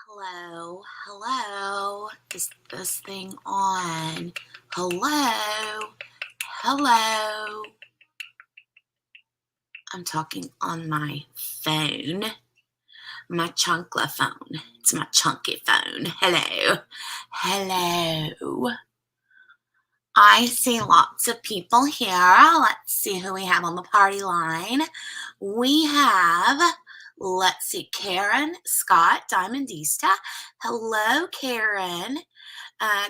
Hello, hello. Is this thing on? Hello, hello. I'm talking on my phone, my chunkla phone. It's my chunky phone. Hello, hello. I see lots of people here. Let's see who we have on the party line. We have, let's see, Karen Scott Diamondista. Hello, Karen.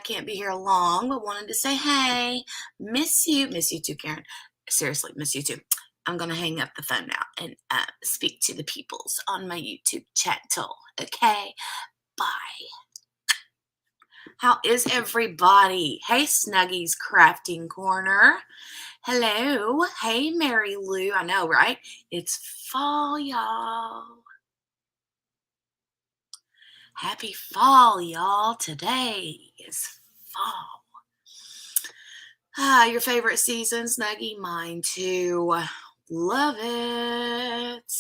Can't be here long, but wanted to say hey. Miss you. Miss you too, Karen. Seriously, miss you too. I'm going to hang up the phone now and speak to the peoples on my YouTube channel. Okay? Bye. How is everybody? Hey, Snuggy's Crafting Corner. Hello. Hey, Mary Lou. I know, right? It's fall, y'all. Happy fall, y'all. Today is fall. Your favorite season, Snuggy? Mine too. Love it.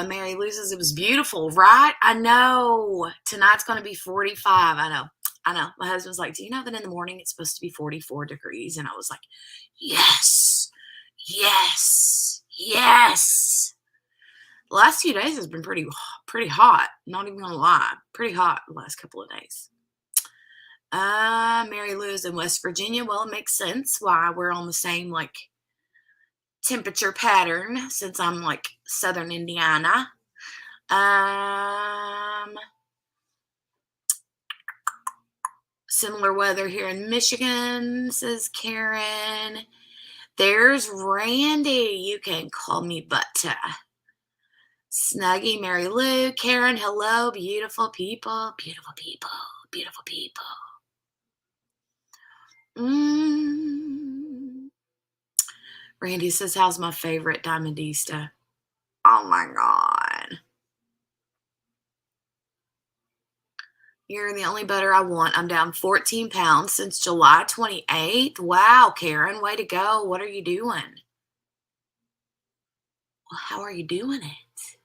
Mary Lou says it was beautiful, right? I know. Tonight's going to be 45. I know. My husband's like, do you know that in the morning it's supposed to be 44 degrees? And I was like, yes, yes, yes. The last few days has been pretty hot. Not even going to lie. Pretty hot the last couple of days. Mary Lou's in West Virginia. Well, it makes sense why we're on the same, temperature pattern since I'm, Southern Indiana. Similar weather here in Michigan, says Karen. There's Randy. You can call me Butter. Snuggy, Mary Lou, Karen, hello, beautiful people, beautiful people, beautiful people. Randy says, how's my favorite Diamondista? Oh my God. You're the only butter I want. I'm down 14 pounds since July 28th. Wow, Karen, way to go. What are you doing? Well, how are you doing it?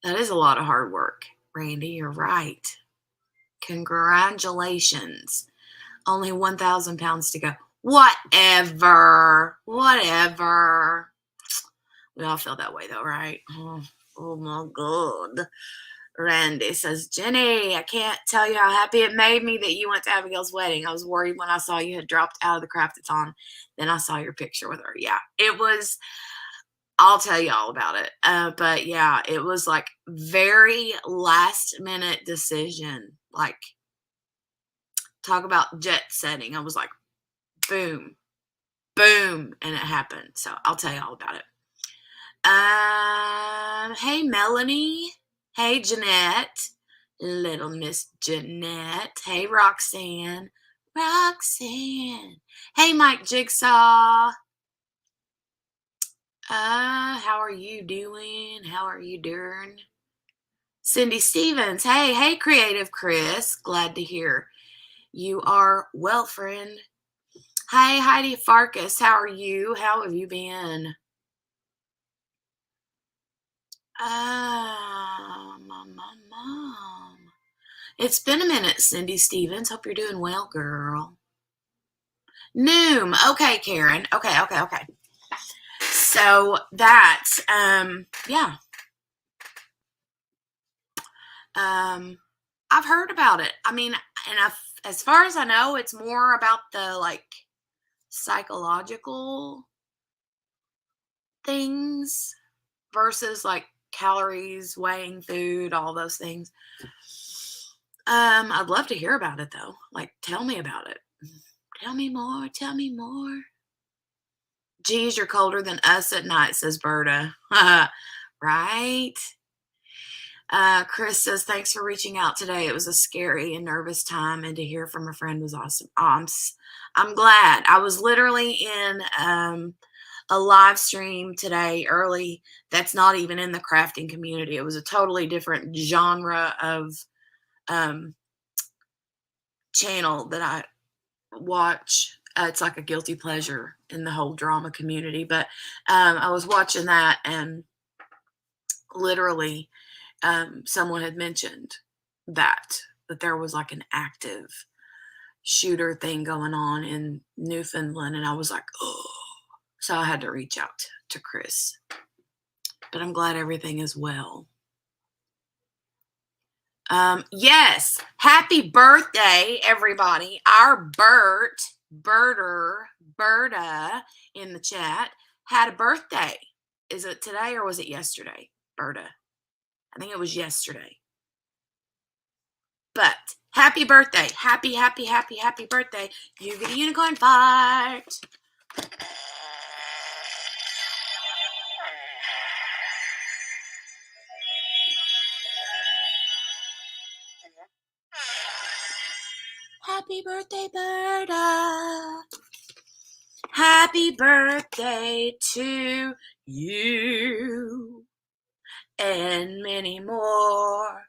That is a lot of hard work, Randy. You're right. Congratulations. Only 1,000 pounds to go. Whatever. We all feel that way though, right? Oh my God. Randy says, Jenny, I can't tell you how happy it made me that you went to Abigail's wedding. I was worried when I saw you had dropped out of the Craftathon. Then I saw your picture with her. Yeah, it was, I'll tell you all about it. But yeah, it was very last minute decision. Talk about jet setting. I was like, boom, boom, and it happened. So I'll tell you all about it. Hey, Melanie. Hey, Jeanette. Little Miss Jeanette. Hey, Roxanne. Hey, Mike Jigsaw. How are you doing? Cindy Stevens. Hey, Creative Chris. Glad to hear you are well, friend. Hey, Heidi Farkas. How are you? How have you been? Mom. It's been a minute, Cindy Stevens. Hope you're doing well, girl. Noom. Okay, Karen. Okay. So that, yeah. I've heard about it. I mean, and as far as I know, it's more about the psychological things versus calories, weighing food, all those things. I'd love to hear about it though. Tell me about it. Tell me more. Geez, you're colder than us at night, says Berta. Right? Chris says, thanks for reaching out today. It was a scary and nervous time, and to hear from a friend was awesome. I'm glad. I was literally in a live stream today early that's not even in the crafting community. It was a totally different genre of channel that I watch. It's like a guilty pleasure in the whole drama community. But I was watching that, and literally someone had mentioned that there was like an active shooter thing going on in Newfoundland, and I was like, oh. So I had to reach out to Chris. But I'm glad everything is well. Yes, happy birthday, everybody. Our Berta in the chat had a birthday. Is it today or was it yesterday, Berta? I think it was yesterday. But happy birthday. Happy birthday. You get a unicorn fart. Happy birthday, Berta. Happy birthday to you. And many more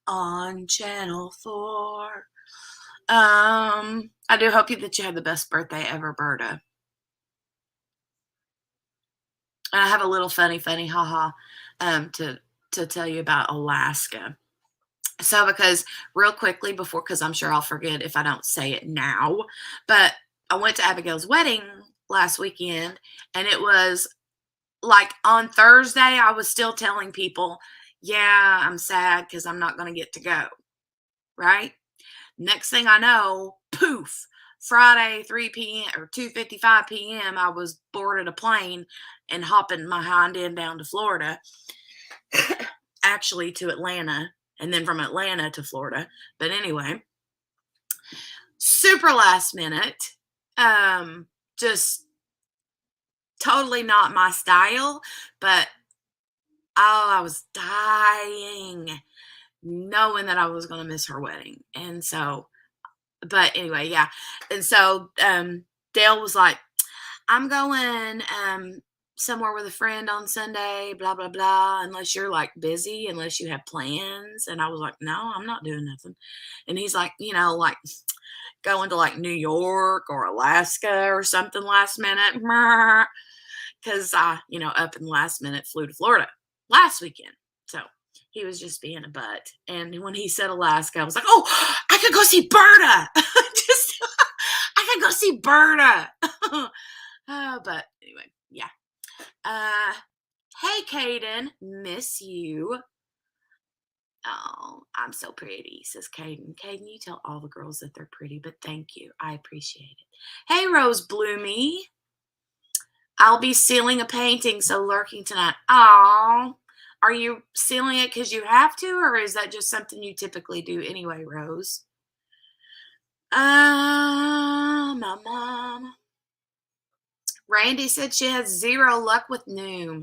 on Channel 4. I do hope that you had the best birthday ever, Berta. And I have a little funny haha to tell you about Alaska. So because real quickly before, because I'm sure I'll forget if I don't say it now, but I went to Abigail's wedding last weekend, and it was like on Thursday, I was still telling people, yeah, I'm sad because I'm not going to get to go. Right? Next thing I know, poof, Friday, 3 p.m. or 2:55 p.m., I was boarded a plane and hopping my hind end down to Florida, actually to Atlanta, and then from Atlanta to Florida. But anyway, super last minute, just totally not my style, but oh, I was dying knowing that I was going to miss her wedding. And so, but anyway, yeah. And so Dale was like, I'm going somewhere with a friend on Sunday, blah, blah, blah, unless you're like busy, unless you have plans. And I was like, no, I'm not doing nothing. And he's like, like going to like New York or Alaska or something last minute. Because I, up in the last minute flew to Florida last weekend. So he was just being a butt. And when he said Alaska, I was like, oh, I could go see Berta. I could go see Berta. But anyway, yeah. Hey, Caden, miss you. Oh, I'm so pretty, says Caden. Caden, you tell all the girls that they're pretty, but thank you. I appreciate it. Hey, Rose Bloomy. I'll be sealing a painting, so lurking tonight. Oh, are you sealing it because you have to, or is that just something you typically do anyway, Rose? My mom. Randy said she has 0 luck with Noom.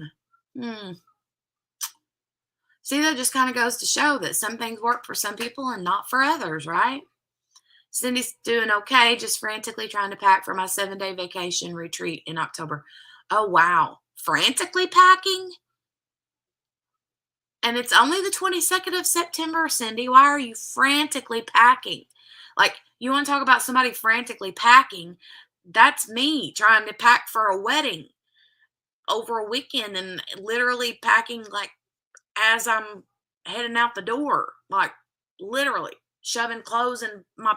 See, that just kind of goes to show that some things work for some people and not for others, right? Cindy's doing okay, just frantically trying to pack for my 7-day vacation retreat in October. Oh, wow. Frantically packing? And it's only the 22nd of September, Cindy. Why are you frantically packing? Like, you want to talk about somebody frantically packing? That's me trying to pack for a wedding over a weekend and literally packing like as I'm heading out the door, like literally shoving clothes in my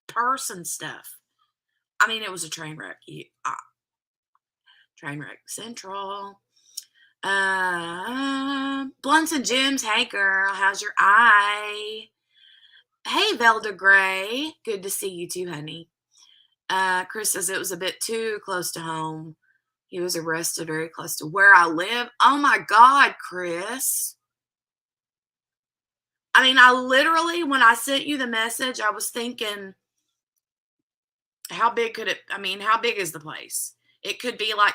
purse and stuff. I mean, it was a train wreck. Train wreck central. Blunts and Gems. Hey, girl. How's your eye? Hey, Velda Gray. Good to see you too, honey. Chris says it was a bit too close to home. He was arrested very close to where I live. Oh, my God, Chris. I mean, I literally, when I sent you the message, I was thinking, how big could it, how big is the place? It could be like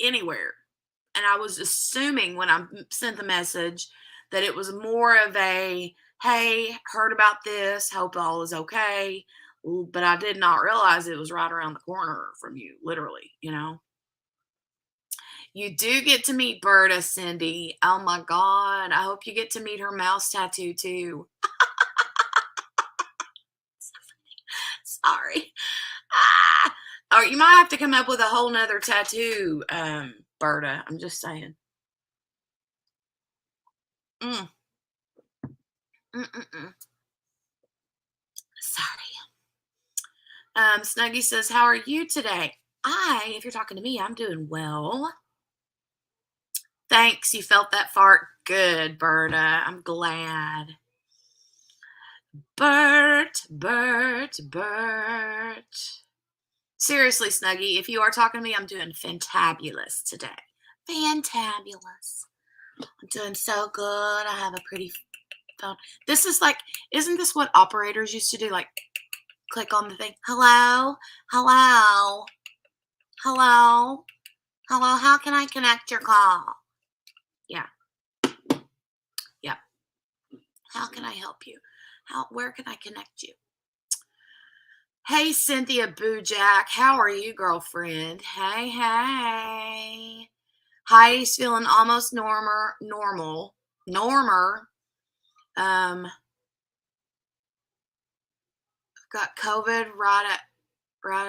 anywhere. And I was assuming when I sent the message that it was more of a, hey, heard about this, hope all is okay. But I did not realize it was right around the corner from you, literally, You do get to meet Berta, Cindy. Oh my God. I hope you get to meet her mouse tattoo too. Sorry. Or you might have to come up with a whole nother tattoo, Berta. I'm just saying. Sorry. Snuggie says, how are you today? If you're talking to me, I'm doing well. Thanks. You felt that fart. Good, Berta. I'm glad. Bert. Seriously, Snuggie, if you are talking to me, I'm doing fantabulous today. Fantabulous. I'm doing so good. I have a pretty phone. This is like, isn't this what operators used to do? Like, click on the thing. Hello? Hello? Hello? Hello? How can I connect your call? Yeah. Yep. How can I help you? Where can I connect you? Hey, Cynthia Boojack. How are you, girlfriend? Hey. Heidi's feeling almost normal. Got COVID right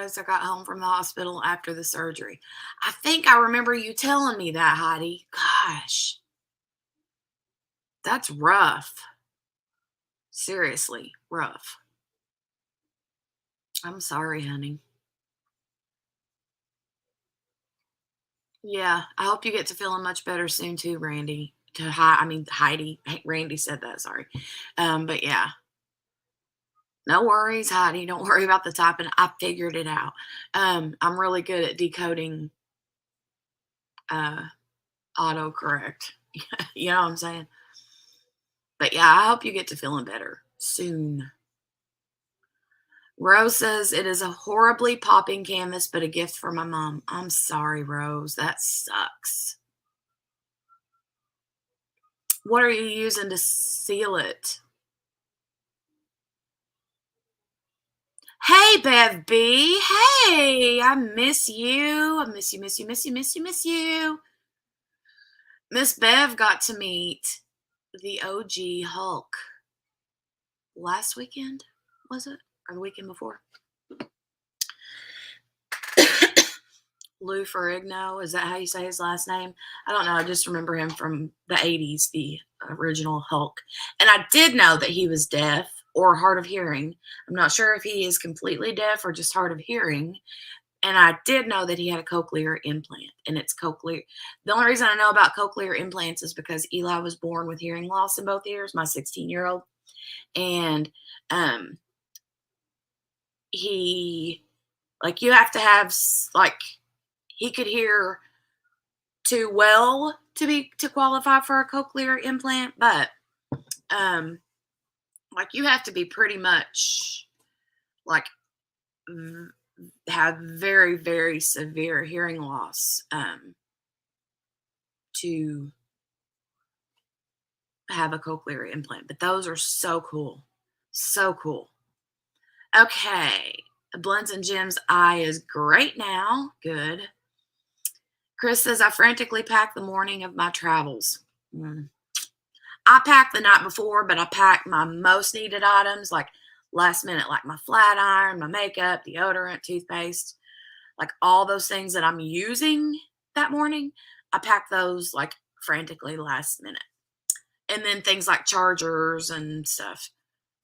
as I got home from the hospital after the surgery. I think I remember you telling me that, Heidi. Gosh. That's rough. Seriously, rough. I'm sorry, honey. Yeah, I hope you get to feeling much better soon too, Randy. Heidi. Randy said that, sorry. But yeah. No worries, Heidi. Don't worry about the typing. I figured it out. I'm really good at decoding autocorrect. You know what I'm saying? But yeah, I hope you get to feeling better soon. Rose says, it is a horribly popping canvas, but a gift for my mom. I'm sorry, Rose. That sucks. What are you using to seal it? Hey, Bev B. Hey, I miss you. I miss you. Miss Bev got to meet the OG Hulk last weekend, was it? Or the weekend before? Lou Ferrigno, is that how you say his last name? I don't know. I just remember him from the 80s, the original Hulk. And I did know that he was deaf or hard of hearing. I'm not sure if he is completely deaf or just hard of hearing. And I did know that he had a cochlear implant, and it's cochlear. The only reason I know about cochlear implants is because Eli was born with hearing loss in both ears, my 16-year-old. And he, like, you have to have, like, he could hear too well to qualify for a cochlear implant, but like, you have to be pretty much like have very, very severe hearing loss to have a cochlear implant. But those are so cool. So cool. Okay. Blends and Jim's eye is great now. Good. Chris says, I frantically packed the morning of my travels. I packed the night before, but I packed my most needed items, like last minute, like my flat iron, my makeup, deodorant, toothpaste, like all those things that I'm using that morning. I packed those like frantically last minute. And then things like chargers and stuff.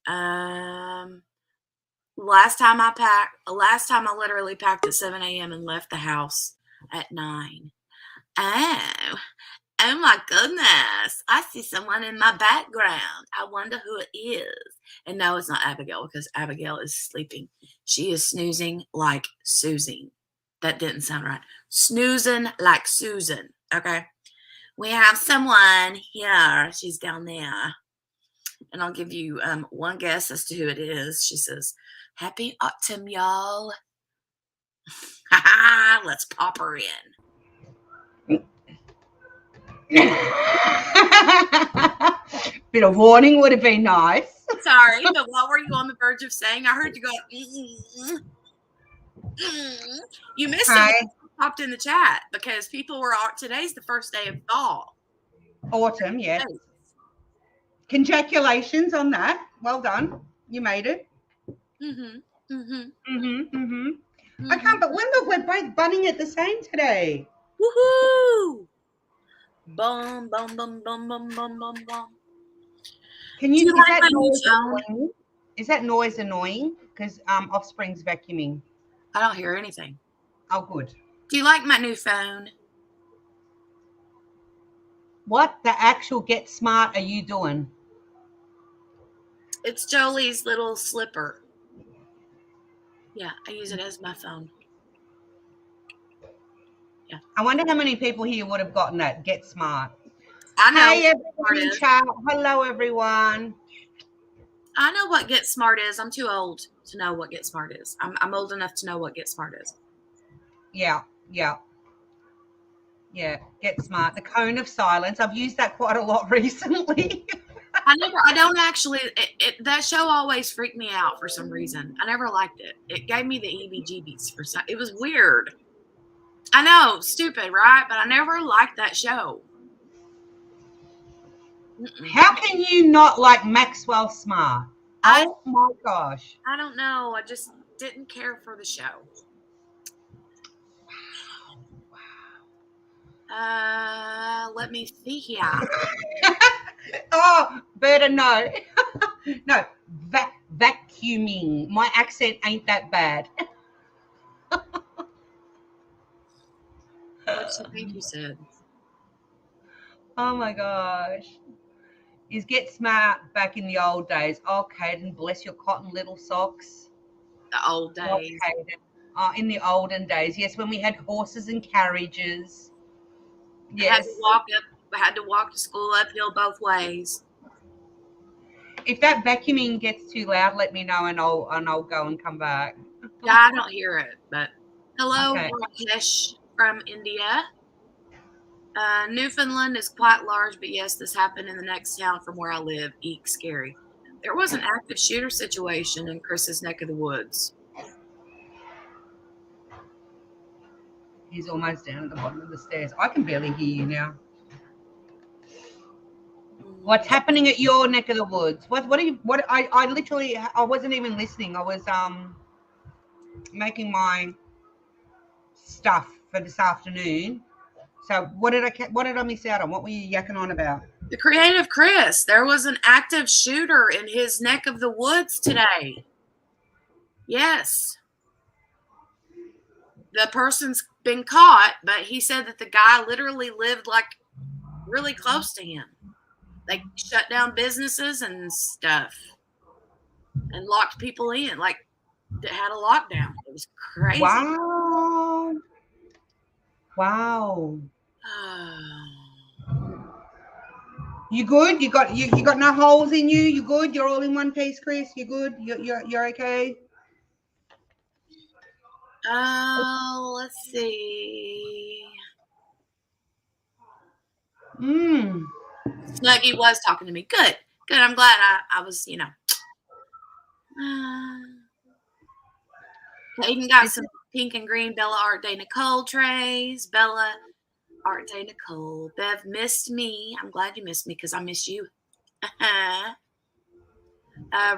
Last time I literally packed at 7 a.m. and left the house at 9. Oh my goodness. I see someone in my background. I wonder who it is. And no, it's not Abigail, because Abigail is sleeping. She is snoozing like Susan. That didn't sound right. Snoozing like Susan. Okay. We have someone here. She's down there. And I'll give you one guess as to who it is. She says, happy autumn, y'all. Let's pop her in. Bit of warning would have been nice. Sorry, but what were you on the verge of saying? I heard you go, You missed it. Popped in the chat because people were today's the first day of fall. Autumn, yes. Congratulations on that. Well done. You made it. I can't believe we're both bunning at the same today. Woohoo! Boom, boom, boom, boom, boom, boom, boom, boom. Can you? Do you Is like that my new noise phone? annoying? Is that noise annoying? Because Offspring's vacuuming. I don't hear anything. Oh, good. Do you like my new phone? What the actual Get Smart are you doing? It's Jolie's little slipper. Yeah, I use it as my phone. Yeah. I wonder how many people here would have gotten that Get Smart. I know Hey, what everyone Get in Smart is. chat. Hello, everyone. I know what Get Smart is. I'm too old to know what Get Smart is. I'm old enough to know what Get Smart is. Yeah. Get Smart. The cone of silence. I've used that quite a lot recently. I don't actually, that show always freaked me out for some reason. I never liked it. It gave me the EBGBs for some, it was weird. I know, stupid, right? But I never liked that show. How can you not like Maxwell Smart? Oh my gosh. I don't know. I just didn't care for the show. Let me see here. Oh, better no. No, vacuuming. My accent ain't that bad. What do you think you said? Oh my gosh. Is Get Smart back in the old days? Oh, Caden, bless your cotton little socks. The old Oh, days. Caden. Oh, in the olden days, yes, when we had horses and carriages. Yes. I had to walk to school uphill both ways. If that vacuuming gets too loud, let me know and I'll go and come back. Yeah, I don't hear it, but hello, Okay. Rakesh from India. Newfoundland is quite large, but yes, this happened in the next town from where I live. Eek, scary. There was an active shooter situation in Chris's neck of the woods. He's almost down at the bottom of the stairs. I can barely hear you now. What's happening at your neck of the woods? I literally I wasn't even listening. I was making my stuff for this afternoon. So what did I miss out on? What were you yakking on about? The creative Chris, there was an active shooter in his neck of the woods today. Yes. The person's been caught, but he said that the guy literally lived like really close to him. They shut down businesses and stuff and locked people in. Like, it had a lockdown. It was crazy. Wow. You good? You got no holes in you? You good? You're all in one piece, Chris? You good? You're okay? Let's see. Snuggie was talking to me. Good. I'm glad I was, Hayden got some pink and green Bella Art Day Nicole trays. Bella Art Day Nicole. Bev missed me. I'm glad you missed me because I miss you.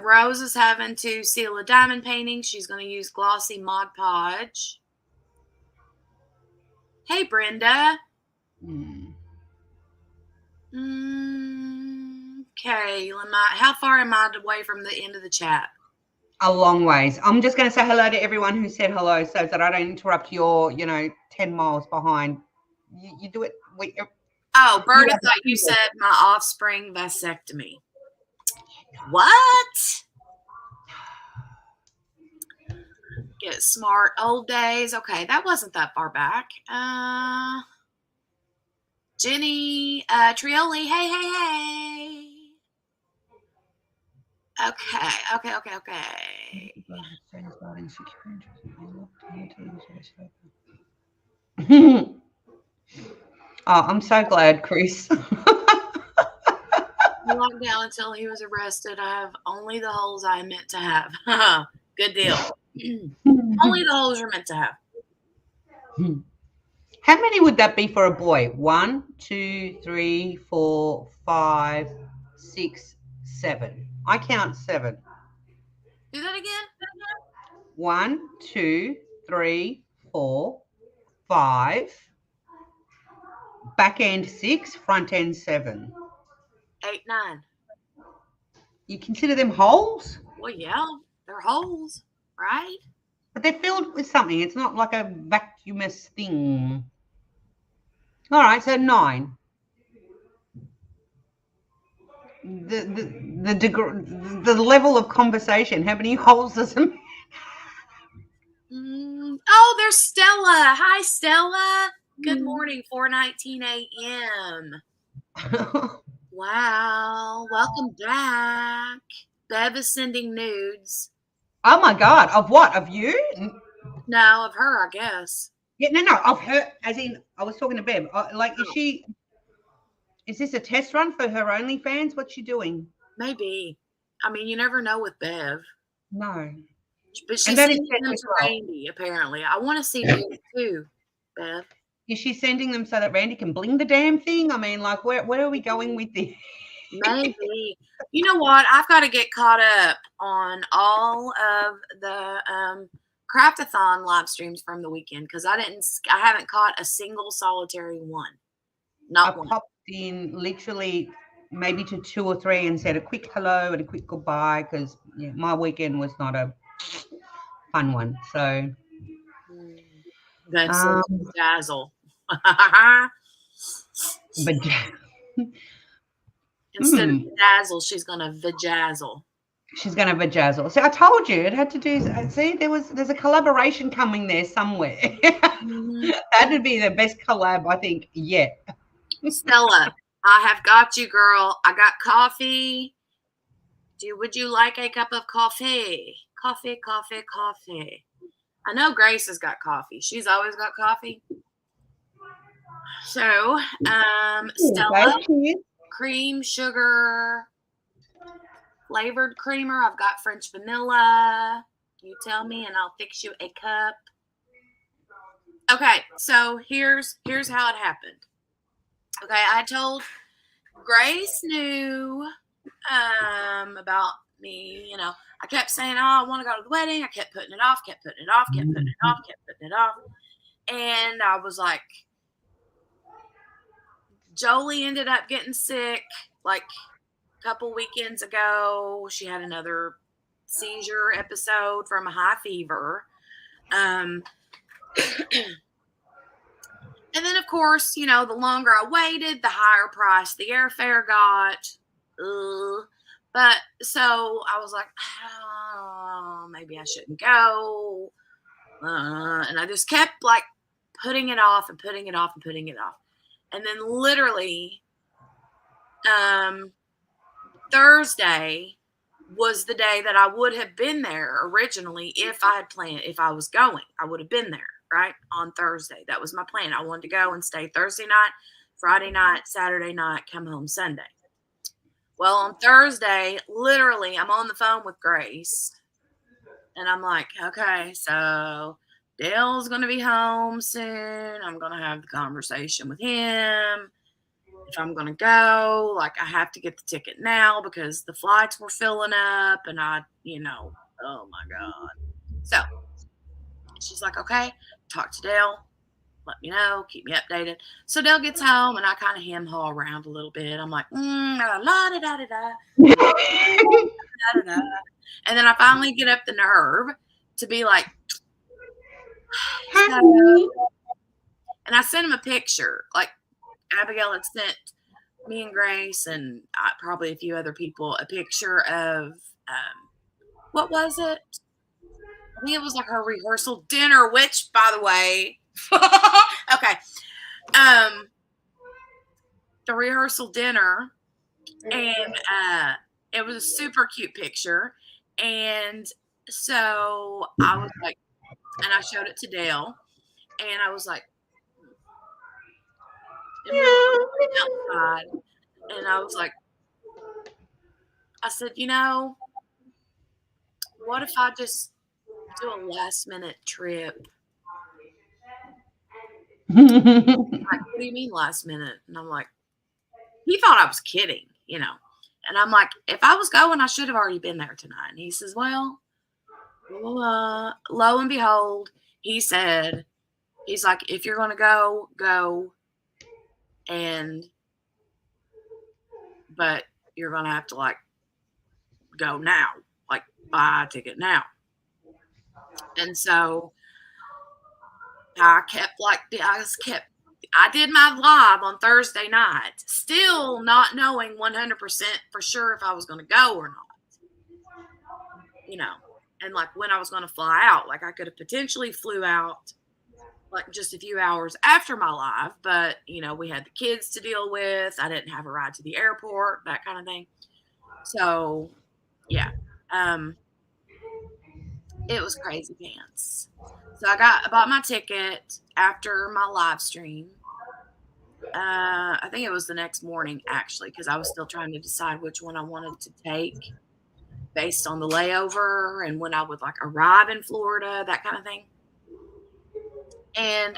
Rose is having to seal a diamond painting. She's going to use glossy Mod Podge. Hey, Brenda. Okay, how far am I away from the end of the chat? A long ways. I'm just going to say hello to everyone who said hello so that I don't interrupt your, 10 miles behind. You do it. Oh, Bert, I thought you said my offspring vasectomy. What? Get smart. Old days. Okay, that wasn't that far back. Jenny Trioli. Hey. Okay. Oh, I'm so glad, Chris. Locked down until he was arrested. I have only the holes I am meant to have. Good deal. Only the holes you're meant to have. How many would that be for a boy? 1, 2, 3, 4, 5, 6, 7. I count 7. Do that again. 1, 2, 3, 4, 5. Back end 6, front end 7. 8, 9. You consider them holes? Well, yeah, they're holes, right? But they're filled with something. It's not like a vacuumous thing. All right, so 9. The level of conversation. How many holes does it make? Oh, there's Stella. Hi, Stella. Good morning, 4:19 a.m. Wow, welcome back. Bev is sending nudes. Oh my God! Of what? Of you? No, of her, I guess. Yeah, no, of her. As in, I was talking to Bev. Like, is Oh, she? Is this a test run for her OnlyFans? What's she doing? maybe. I mean, you never know with Bev. No. But And she's that is sending test them as to well. Randy, apparently. I want to see nudes too, Bev. Is she sending them so that Randy can bling the damn thing? I mean, like, where are we going with this? Maybe. You know what? I've got to get caught up on all of the Craftathon live streams from the weekend because I haven't caught a single solitary one. I Not one. popped in literally maybe to 2 or 3 and said a quick hello and a quick goodbye because my weekend was not a fun one. So, Bev says um, dazzle. but Instead of dazzle, she's gonna vajazzle. she's going to vajazzle. So I told you it had to do. See, there's a collaboration coming there somewhere. That'd be the best collab I think yet. Stella, I have got you, girl. I got coffee. Would you like a cup of coffee? Coffee, coffee, coffee. I know Grace has got coffee. She's always got coffee. So, Stella, Cheers. cream, sugar, flavored creamer. I've got French vanilla. You tell me, and I'll fix you a cup. Okay, so here's how it happened. Okay, I told Grace knew about me. You know, I kept saying, "Oh, I want to go to the wedding." I kept putting it off, kept putting it off, kept putting it off, kept putting it off, and I was like, Jolie ended up getting sick like a couple weekends ago. She had another seizure episode from a high fever. And then, of course, you know, the longer I waited, the higher price the airfare got. Ugh. But so I was like, oh, maybe I shouldn't go. And I just kept like putting it off and putting it off and putting it off. And then literally Thursday was the day that I would have been there originally if I had planned, if I was going, I would have been there, right? On Thursday. That was my plan. I wanted to go and stay Thursday night, Friday night, Saturday night, come home Sunday. Well, on Thursday, literally, I'm on the phone with Grace and I'm like, okay, so Dale's going to be home soon. I'm going to have the conversation with him. If I'm going to go, like, I have to get the ticket now because the flights were filling up and oh my God. So she's like, okay, talk to Dale, let me know, keep me updated. So Dale gets home and I kind of hem haw around a little bit. I'm like, la da da da da, da da. And then I finally get up the nerve to be like, so, and I sent him a picture. Like Abigail had sent me and Grace and probably a few other people a picture of what was it? I think it was like her rehearsal dinner, which, by the way, okay, the rehearsal dinner, and it was a super cute picture, and so I was like, and I showed it to Dale, and I was like, and we were outside, and I was like, I said, what if I just do a last minute trip? Like, what do you mean last minute? And I'm like, he thought I was kidding, And I'm like, if I was going, I should have already been there tonight. And he says, well, lo and behold, he's like, if you're going to go, go. But you're going to have to like go now, like buy a ticket now. And so I did my live on Thursday night, still not knowing 100% for sure if I was going to go or not, and like when I was going to fly out. Like I could have potentially flew out like just a few hours after my live, but we had the kids to deal with. I didn't have a ride to the airport, that kind of thing. So yeah, it was crazy pants. So I bought my ticket after my live stream. I think it was the next morning actually, because I was still trying to decide which one I wanted to take based on the layover and when I would like arrive in Florida, that kind of thing. And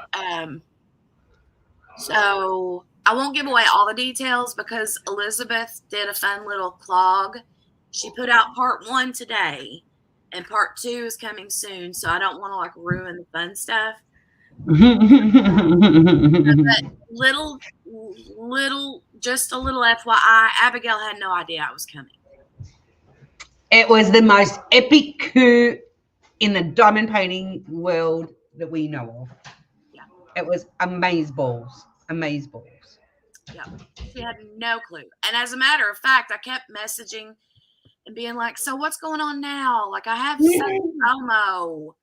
so I won't give away all the details because Elizabeth did a fun little clog. She put out part 1 today, and part 2 is coming soon. So I don't want to like ruin the fun stuff. But just a little FYI, Abigail had no idea I was coming. It was the most epic coup in the diamond painting world that we know of. Yeah. It was amazeballs. Yeah. She had no clue. And as a matter of fact, I kept messaging and being like, so what's going on now? Like I have FOMO.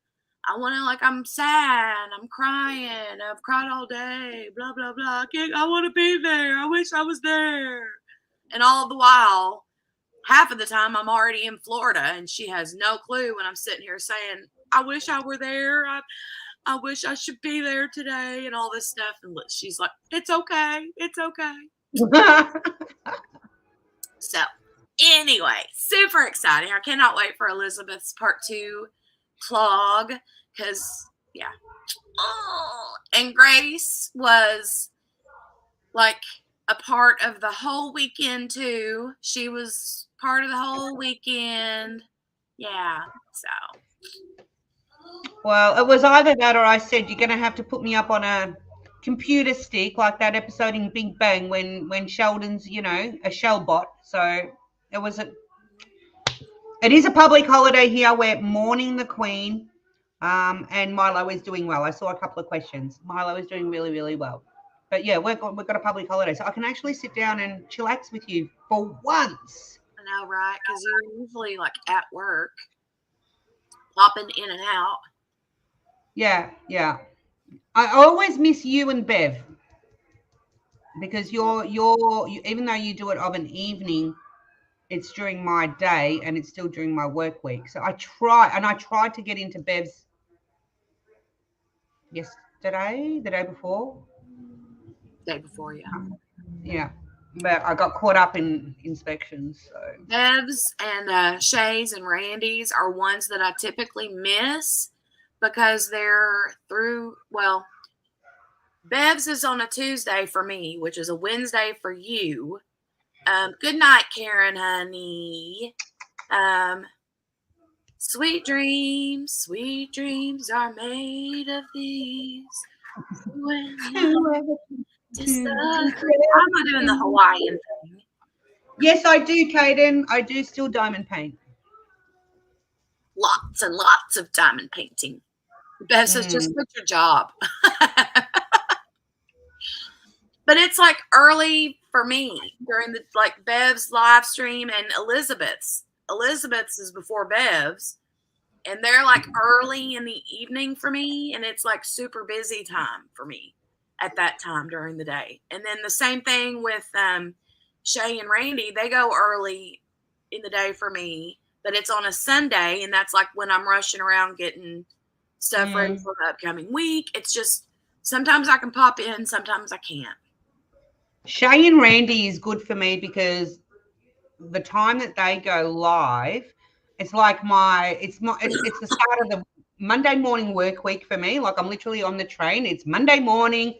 I want to, like, I'm sad. I'm crying. I've cried all day. Blah, blah, blah. I want to be there. I wish I was there. And all the while, half of the time, I'm already in Florida, and she has no clue when I'm sitting here saying, I wish I were there. I wish I should be there today and all this stuff. And she's like, it's okay. It's okay. So anyway, super exciting. I cannot wait for Elizabeth's part 2 clog because, yeah. Oh, and Grace was like a part of the whole weekend too. She was part of the whole weekend. Yeah, so. Well, it was either that or I said, you're going to have to put me up on a computer stick like that episode in Big Bang when Sheldon's, a shell bot. So it is a public holiday here. We're mourning the Queen, and Milo is doing well. I saw a couple of questions. Milo is doing really, really well. But yeah, we've got a public holiday, so I can actually sit down and chillax with you for once. I know, right? Because you're usually like at work, popping in and out. Yeah. I always miss you and Bev because you're even though you do it of an evening, it's during my day and it's still during my work week. So I tried to get into Bev's yesterday, the day before. Day before, yeah. Yeah, but I got caught up in inspections. So Bev's and Shay's and Randy's are ones that I typically miss because they're through. Well, Bev's is on a Tuesday for me, which is a Wednesday for you. Good night, Karen, honey. Sweet dreams are made of these. I'm not doing the Hawaiian thing. Yes, I do, Kaden. I do still diamond paint. Lots and lots of diamond painting. Bev says, just quit your job. But it's like early for me during the like Bev's live stream and Elizabeth's. Elizabeth's is before Bev's, and they're like early in the evening for me, and it's like super busy time for me at that time during the day. And then the same thing with Shay and Randy. They go early in the day for me, but it's on a Sunday, and that's like when I'm rushing around getting stuff ready for the upcoming week. It's just sometimes I can pop in, sometimes I can't. Shay and Randy is good for me because the time that they go live, it's like it's the start of the Monday morning work week for me. Like I'm literally on the train. It's Monday morning,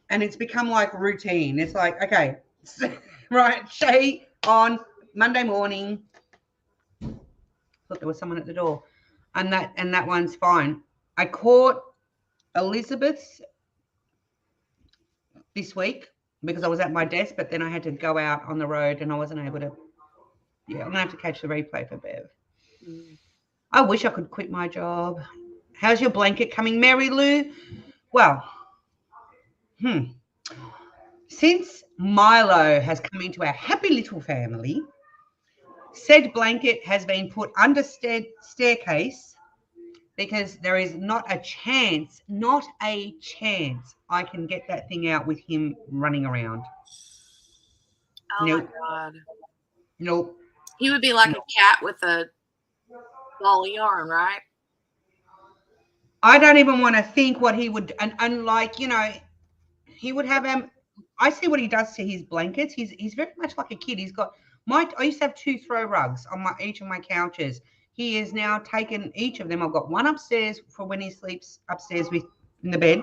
and it's become like routine. It's like, okay, right, Shay on Monday morning. Thought there was someone at the door, and that one's fine. I caught Elizabeth's this week because I was at my desk, but then I had to go out on the road and I wasn't able to Yeah, I'm gonna have to catch the replay for Bev. Mm. I wish I could quit my job. How's your blanket coming, Mary Lou? Well, since Milo has come into our happy little family, said blanket has been put under staircase because there is not a chance I can get that thing out with him running around. Oh my Nope, God. nope, He would be like nope. a cat with a ball of yarn, right? I don't even want to think what he would, and like, he would have I see what he does to his blankets. He's very much like a kid. He's got I used to have 2 throw rugs on each of my couches. He has now taken each of them. I've got one upstairs for when he sleeps upstairs with in the bed,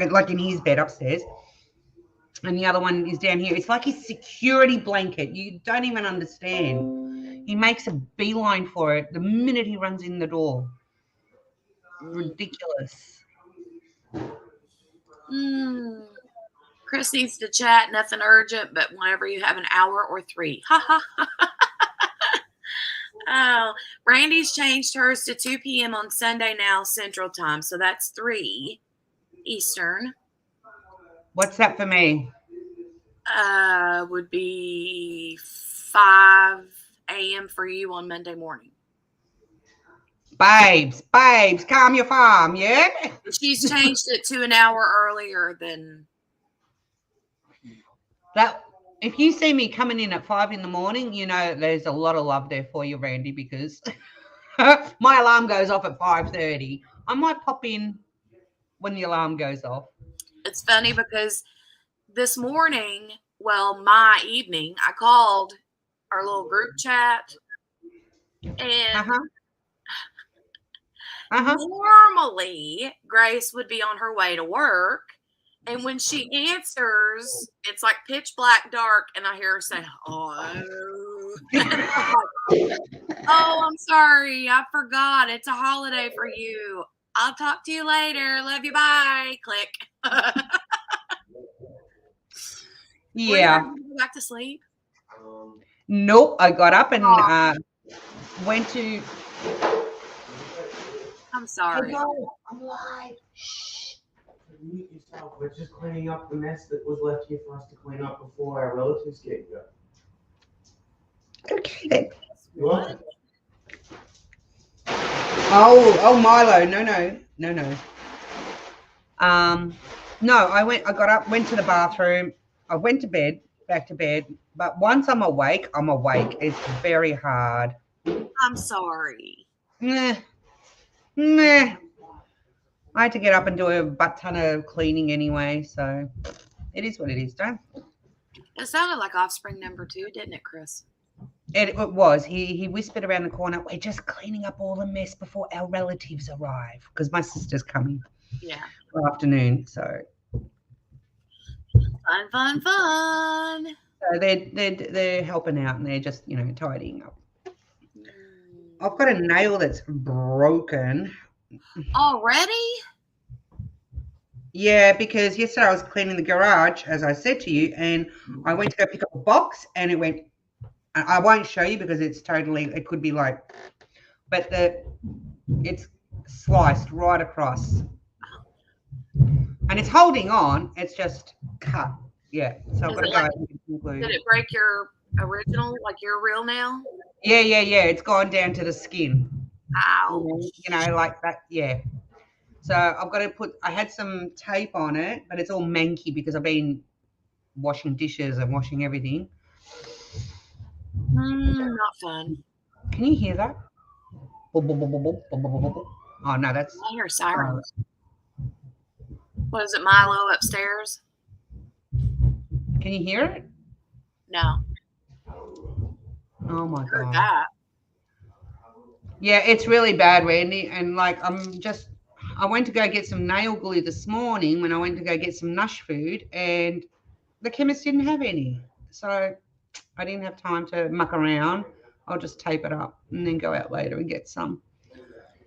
like in his bed upstairs, and the other one is down here. It's like his security blanket. You don't even understand. He makes a beeline for it the minute he runs in the door. Mm. Ridiculous. Mm. Chris needs to chat. Nothing urgent, but whenever you have an hour or 3. Ha ha. Oh, Randy's changed hers to 2 p.m. on Sunday now, Central Time. So that's 3 Eastern. What's that for me? Would be 5 a.m. for you on Monday morning. Babes, calm your farm, yeah? She's changed it to an hour earlier than. That if you see me coming in at 5 in the morning, there's a lot of love there for you, Randy, because my alarm goes off at 5:30. I might pop in when the alarm goes off. It's funny because this morning, well, my evening, I called our little group chat, and Uh-huh. Uh-huh. normally Grace would be on her way to work. And when she answers, it's like pitch black dark, and I hear her say, "Oh." "Oh, I'm sorry. I forgot. It's a holiday for you. I'll talk to you later. Love you. Bye." Click. Were you Yeah. ready to go back to sleep? Nope. I got up and Oh, went to I'm Hey sorry. guys, I'm live. Shh. Mute yourself. We're just cleaning up the mess that was left here for us to clean up before our relatives get here. Okay then. You want it? Oh, Milo. No. No, I got up, went to the bathroom, I went to bed, back to bed. But once I'm awake, I'm awake. It's very hard. I'm sorry. Meh, meh. I had to get up and do a butt ton of cleaning anyway, so it is what it is, don't. It sounded like Offspring #2, didn't it, Chris? It was. He whispered around the corner, "We're just cleaning up all the mess before our relatives arrive," because my sister's coming Yeah. for afternoon. So Fun. they're helping out and they're just tidying up. Mm. I've got a nail that's broken. Already? Yeah, because yesterday I was cleaning the garage, as I said to you, and I went to go pick up a box, and it went. I won't show you because it's totally. It could be like, but it's sliced right across, and it's holding on. It's just cut. Yeah, so I've Is got to it go like, out and get some glue. did it break your original, like your real nail? Yeah. It's gone down to the skin. Ouch. Like that. Yeah. So I've got to put. I had some tape on it, but it's all manky because I've been washing dishes and washing everything. Not fun. Can you hear that? Oh no, that's. I hear sirens. What is it, Milo upstairs? Can you hear it? No. Oh my Heard god. that. Yeah, it's really bad, Randy. And like, I went to go get some nail glue this morning when I went to go get some Nush food, and the chemist didn't have any. So I didn't have time to muck around. I'll just tape it up and then go out later and get some.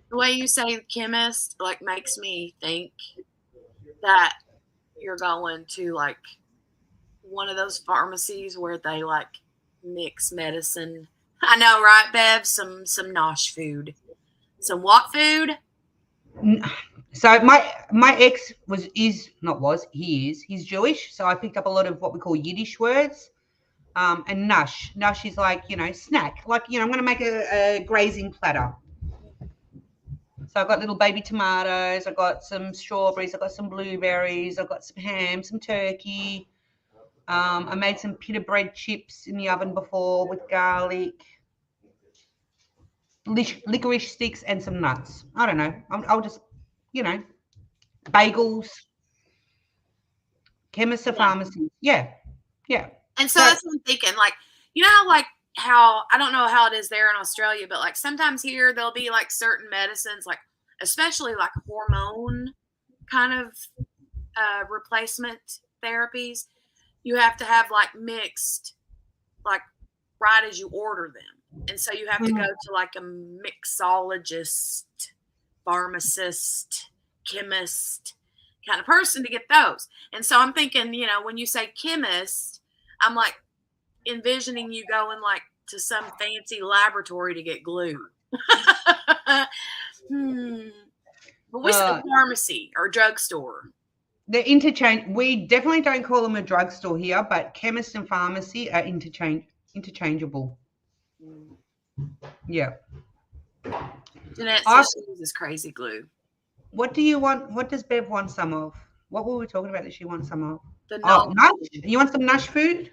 The way you say chemist, like, makes me think that you're going to, like, one of those pharmacies where they, like, mix medicine I know, right, Bev? Some nosh food. Some what food? So my ex he's Jewish, so I picked up a lot of what we call Yiddish words. And nush is like, snack, like, I'm going to make a grazing platter. So I've got little baby tomatoes, I've got some strawberries, I've got some blueberries, I've got some ham, some turkey. I made some pita bread chips in the oven before with garlic, licorice sticks, and some nuts. I don't know. I'll just, bagels, chemist or pharmacy. Yeah. And so So that's what I'm thinking. Like, you know how I don't know how it is there in Australia, but like sometimes here there'll be like certain medicines, like especially like hormone kind of replacement therapies. You have to have like mixed, like right as you order them, and so you have to go to like a mixologist, pharmacist, chemist kind of person to get those. And so I'm thinking, when you say chemist, I'm like envisioning you going like to some fancy laboratory to get glue. But we say pharmacy or drugstore. they're we definitely don't call them a drugstore here, but chemist and pharmacy are interchangeable. Yeah. Jeanette says she uses crazy glue. What do you want? What does Bev want some of? What were we talking about that she wants some of? The nush. You want some nush food?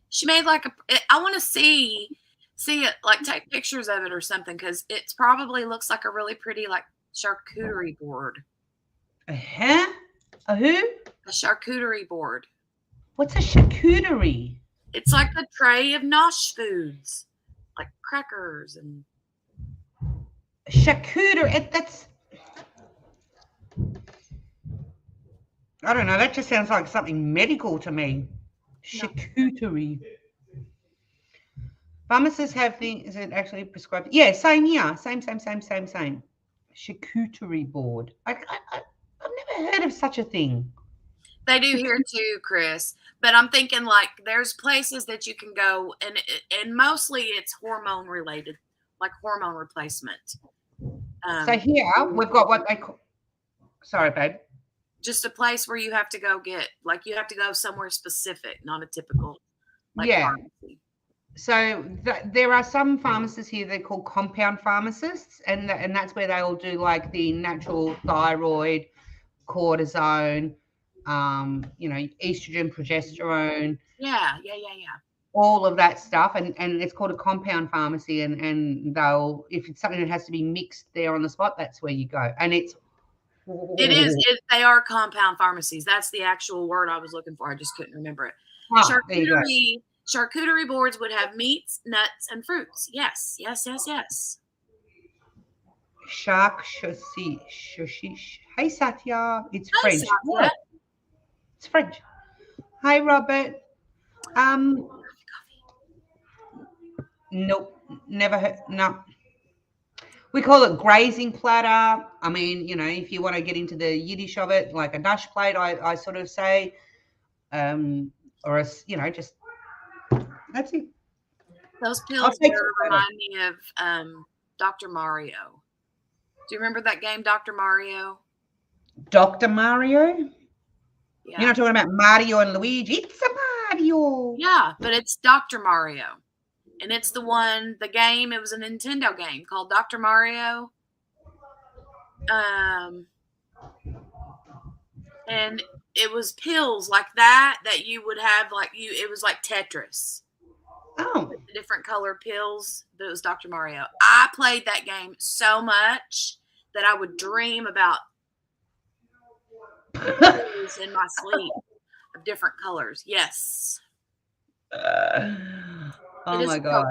She made like I want to see it, like take pictures of it or something, because it probably looks like a really pretty like charcuterie board. A who? A charcuterie board. What's a charcuterie? It's like a tray of nosh foods, like crackers and charcuterie. That's, I don't know. That just sounds like something medical to me. Charcuterie. No. Pharmacists have things that actually prescribe. Yeah, same here. Same. Charcuterie board. I've never heard of such a thing. They do here too, Chris. But I'm thinking like there's places that you can go, and mostly it's hormone related, like hormone replacement. So here we've got what they call. Sorry, babe. Just a place where you have to go get, like you have to go somewhere specific, not a typical pharmacy. So there are some pharmacists here they're called compound pharmacists, and that's where they will do like the natural thyroid, cortisone, estrogen, progesterone. Yeah. All of that stuff, and it's called a compound pharmacy, and they'll, if it's something that has to be mixed there on the spot, that's where you go. And it is. They are compound pharmacies. That's the actual word I was looking for. I just couldn't remember it. Charcuterie boards would have meats, nuts, and fruits. Yes. Hey, Satya. It's Hi, French. Satya. It's French. Hi, Robert. Nope. Never heard. No. We call it grazing platter. I mean, if you want to get into the Yiddish of it, like a nush plate, I sort of say, or just that's it. Those pills remind me of Dr. Mario. Do you remember that game, Dr. Mario? Dr. Mario? Yeah. You're not talking about Mario and Luigi. It's a Mario. Yeah, but it's Dr. Mario. And it's the game, it was a Nintendo game called Dr. Mario. And it was pills like that you would have, it was like Tetris. Oh. The different color pills, but it was Dr. Mario. I played that game so much that I would dream about pills in my sleep of different colors. Yes. Oh my God.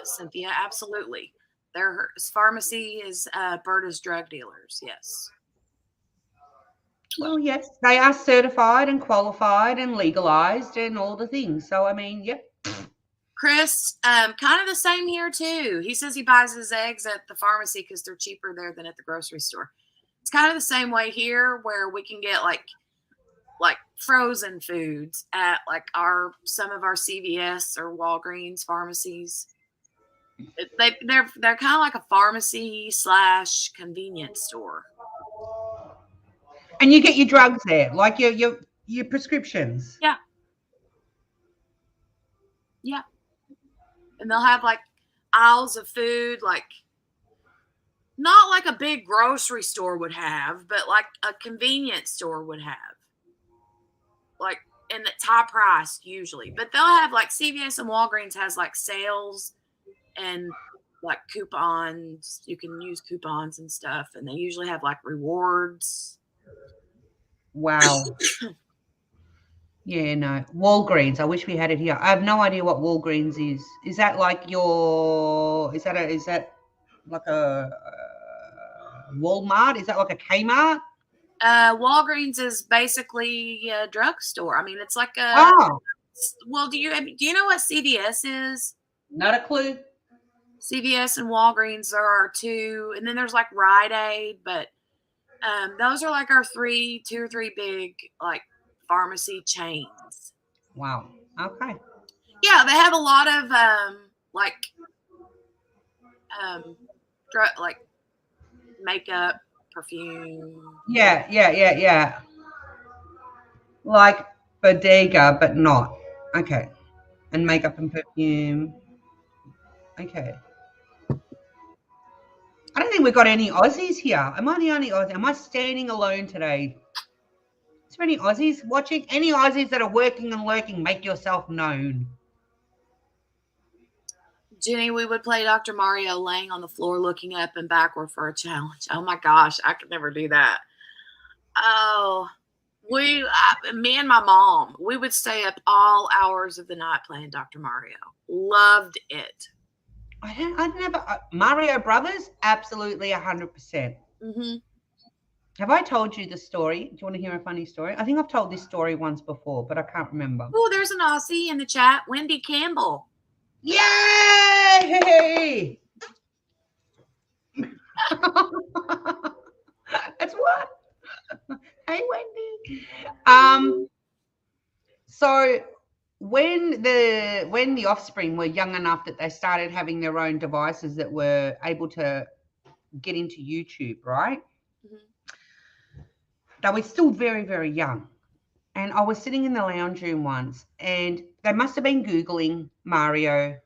Cynthia, absolutely. Their pharmacy is Berta's drug dealers. Yes. Well, yes, they are certified and qualified and legalized and all the things. So, I mean, yep. Chris, kind of the same here too. He says he buys his eggs at the pharmacy because they're cheaper there than at the grocery store. It's kind of the same way here, where we can get like frozen foods at like some of our CVS or Walgreens pharmacies. They're kind of like a pharmacy / convenience store. And you get your drugs there, like your prescriptions. Yeah. Yeah. And they'll have like aisles of food, like not like a big grocery store would have, but like a convenience store would have. Like, and it's high priced usually. But they'll have like CVS and Walgreens has like sales and like coupons. You can use coupons and stuff. And they usually have like rewards. Wow. Yeah, no. Walgreens. I wish we had it here. I have no idea what Walgreens is. Is that like is that like a Walmart? Is that like a Kmart? Walgreens is basically a drugstore. I mean, it's like Oh, well, do you know what CVS is? not a clue. CVS and Walgreens, there are two, and then there's like Rite Aid, but those are like our two or three big like pharmacy chains. Wow. Okay. Yeah, they have a lot of like like makeup, perfume. Yeah. Like bodega, but not. Okay. And makeup and perfume. Okay. I don't think we've got any Aussies here. Am I the only Aussie? Am I standing alone today? Is there any Aussies watching? Any Aussies that are working and lurking, make yourself known. Jenny, we would play Dr. Mario laying on the floor looking up and backward for a challenge. Oh my gosh, I could never do that. Oh, me and my mom, we would stay up all hours of the night playing Dr. Mario. Loved it. I never Mario Brothers, absolutely 100%. Mm-hmm. Have I told you the story? Do you want to hear a funny story? I think I've told this story once before, but I can't remember. Oh, there's an Aussie in the chat, Wendy Campbell. Yay! That's what. Hey, Wendy. So when the offspring were young enough that they started having their own devices that were able to get into YouTube, right? Mm-hmm. They were still very, very young. And I was sitting in the lounge room once, and they must have been Googling Mario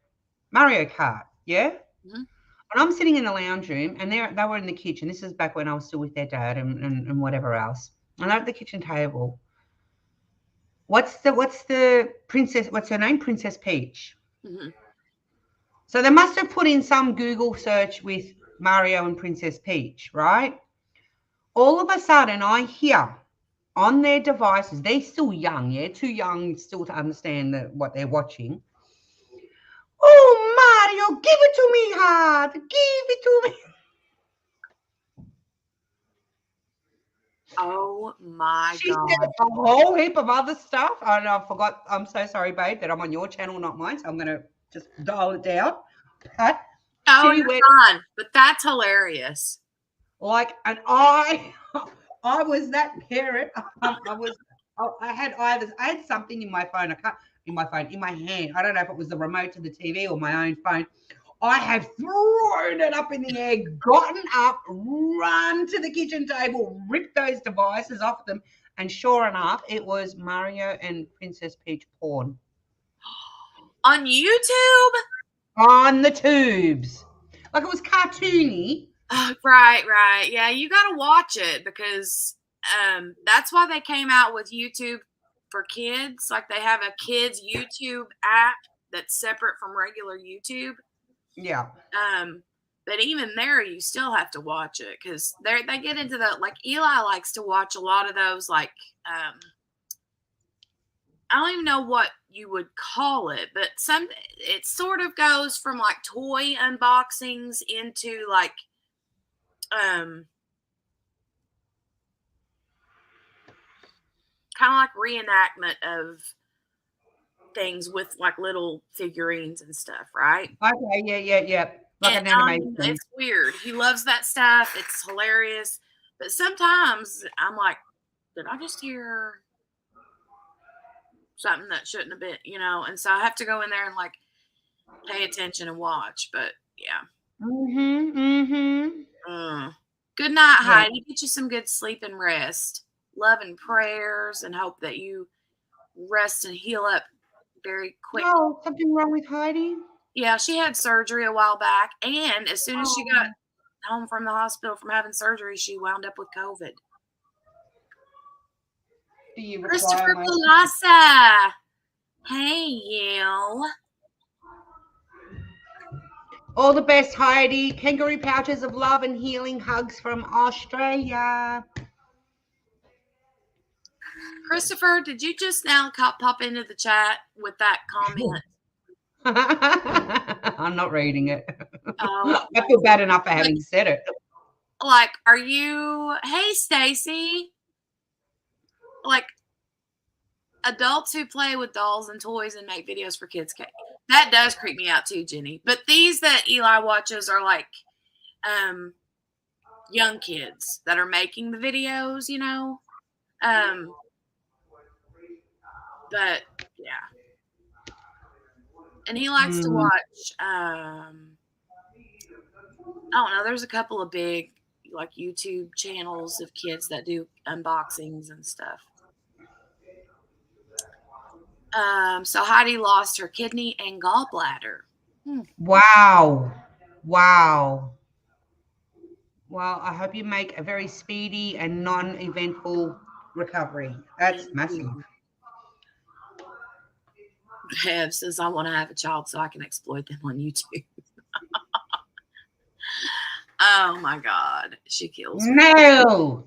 Kart, yeah? Mm-hmm. And I'm sitting in the lounge room, and they were in the kitchen. This is back when I was still with their dad and whatever else. And they're at the kitchen table. What's the princess? What's her name? Princess Peach. Mm-hmm. So they must have put in some Google search with Mario and Princess Peach, right? All of a sudden, I hear on their devices, they're still young, yeah, too young still to understand what they're watching. Oh, Mario, give it to me, heart. Give it to me. Oh my She God. said a whole heap of other stuff. And I forgot. I'm so sorry, babe, that I'm on your channel, not mine. So I'm going to just dial it down. But you're fine. But that's hilarious. Like, and I was that parent. I had something in my phone. In my hand. I don't know if it was the remote to the TV or my own phone. I have thrown it up in the air, gotten up, run to the kitchen table, ripped those devices off them, and sure enough, it was Mario and Princess Peach porn. On YouTube? On the tubes. Like, it was cartoony. Right. Yeah, you got to watch it because that's why they came out with YouTube for kids. Like, they have a kids YouTube app that's separate from regular YouTube. Yeah. But even there, you still have to watch it because they get into the, like, Eli likes to watch a lot of those, like, I don't even know what you would call it, but it sort of goes from like toy unboxings into like, kind of like reenactment of things with like little figurines and stuff, right? Okay, yeah. Like an animation. It's weird. He loves that stuff. It's hilarious. But sometimes I'm like, did I just hear something that shouldn't have been, and so I have to go in there and like pay attention and watch. But yeah. Good night, Heidi. Get you some good sleep and rest. Love and prayers, and hope that you rest and heal up very quick. Oh, something wrong with Heidi? Yeah, she had surgery a while back, and as soon as she got home from the hospital from having surgery, she wound up with COVID. Do you Christopher Palasa. Hey, you. All the best, Heidi. Kangaroo pouches of love and healing hugs from Australia. Christopher, did you just now pop into the chat with that comment? I'm not reading it. I feel bad enough for having said it. Like, are you? Hey, Stacy. Like, adults who play with dolls and toys and make videos for kids. That does creep me out too, Jenny. But these that Eli watches are like young kids that are making the videos, But yeah. And he likes to watch I don't know, there's a couple of big like YouTube channels of kids that do unboxings and stuff. So Heidi lost her kidney and gallbladder. Wow. Well, I hope you make a very speedy and non-eventful recovery. That's massive. Bev says, I want to have a child so I can exploit them on YouTube. Oh my God. She kills me. No.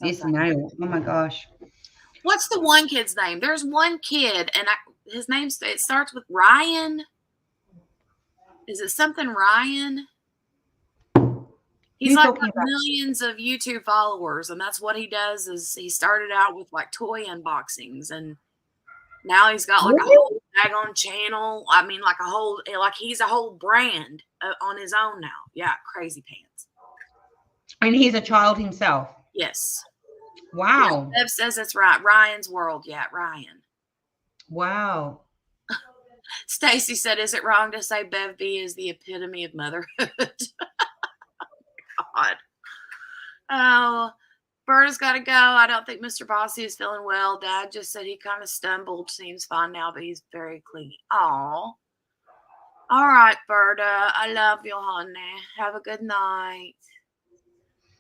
This nail. Oh my gosh. What's the one kid's name? There's one kid, and his name it starts with Ryan. Is it something Ryan? He's like got millions of YouTube followers, and that's what he does. Is he started out with like toy unboxings, and now he's got like a whole daggone channel. I mean, like he's a whole brand on his own now. Yeah, crazy pants. And he's a child himself. Yes. Wow. Yeah, Bev says it's right. Ryan's World. Yeah, Ryan. Wow. Stacy said, is it wrong to say Bev B is the epitome of motherhood? God. Oh, Berta's got to go. I don't think Mr. Bossy is feeling well. Dad just said he kind of stumbled. Seems fine now, but he's very clingy. Aw. All right, Berta. I love you, honey. Have a good night.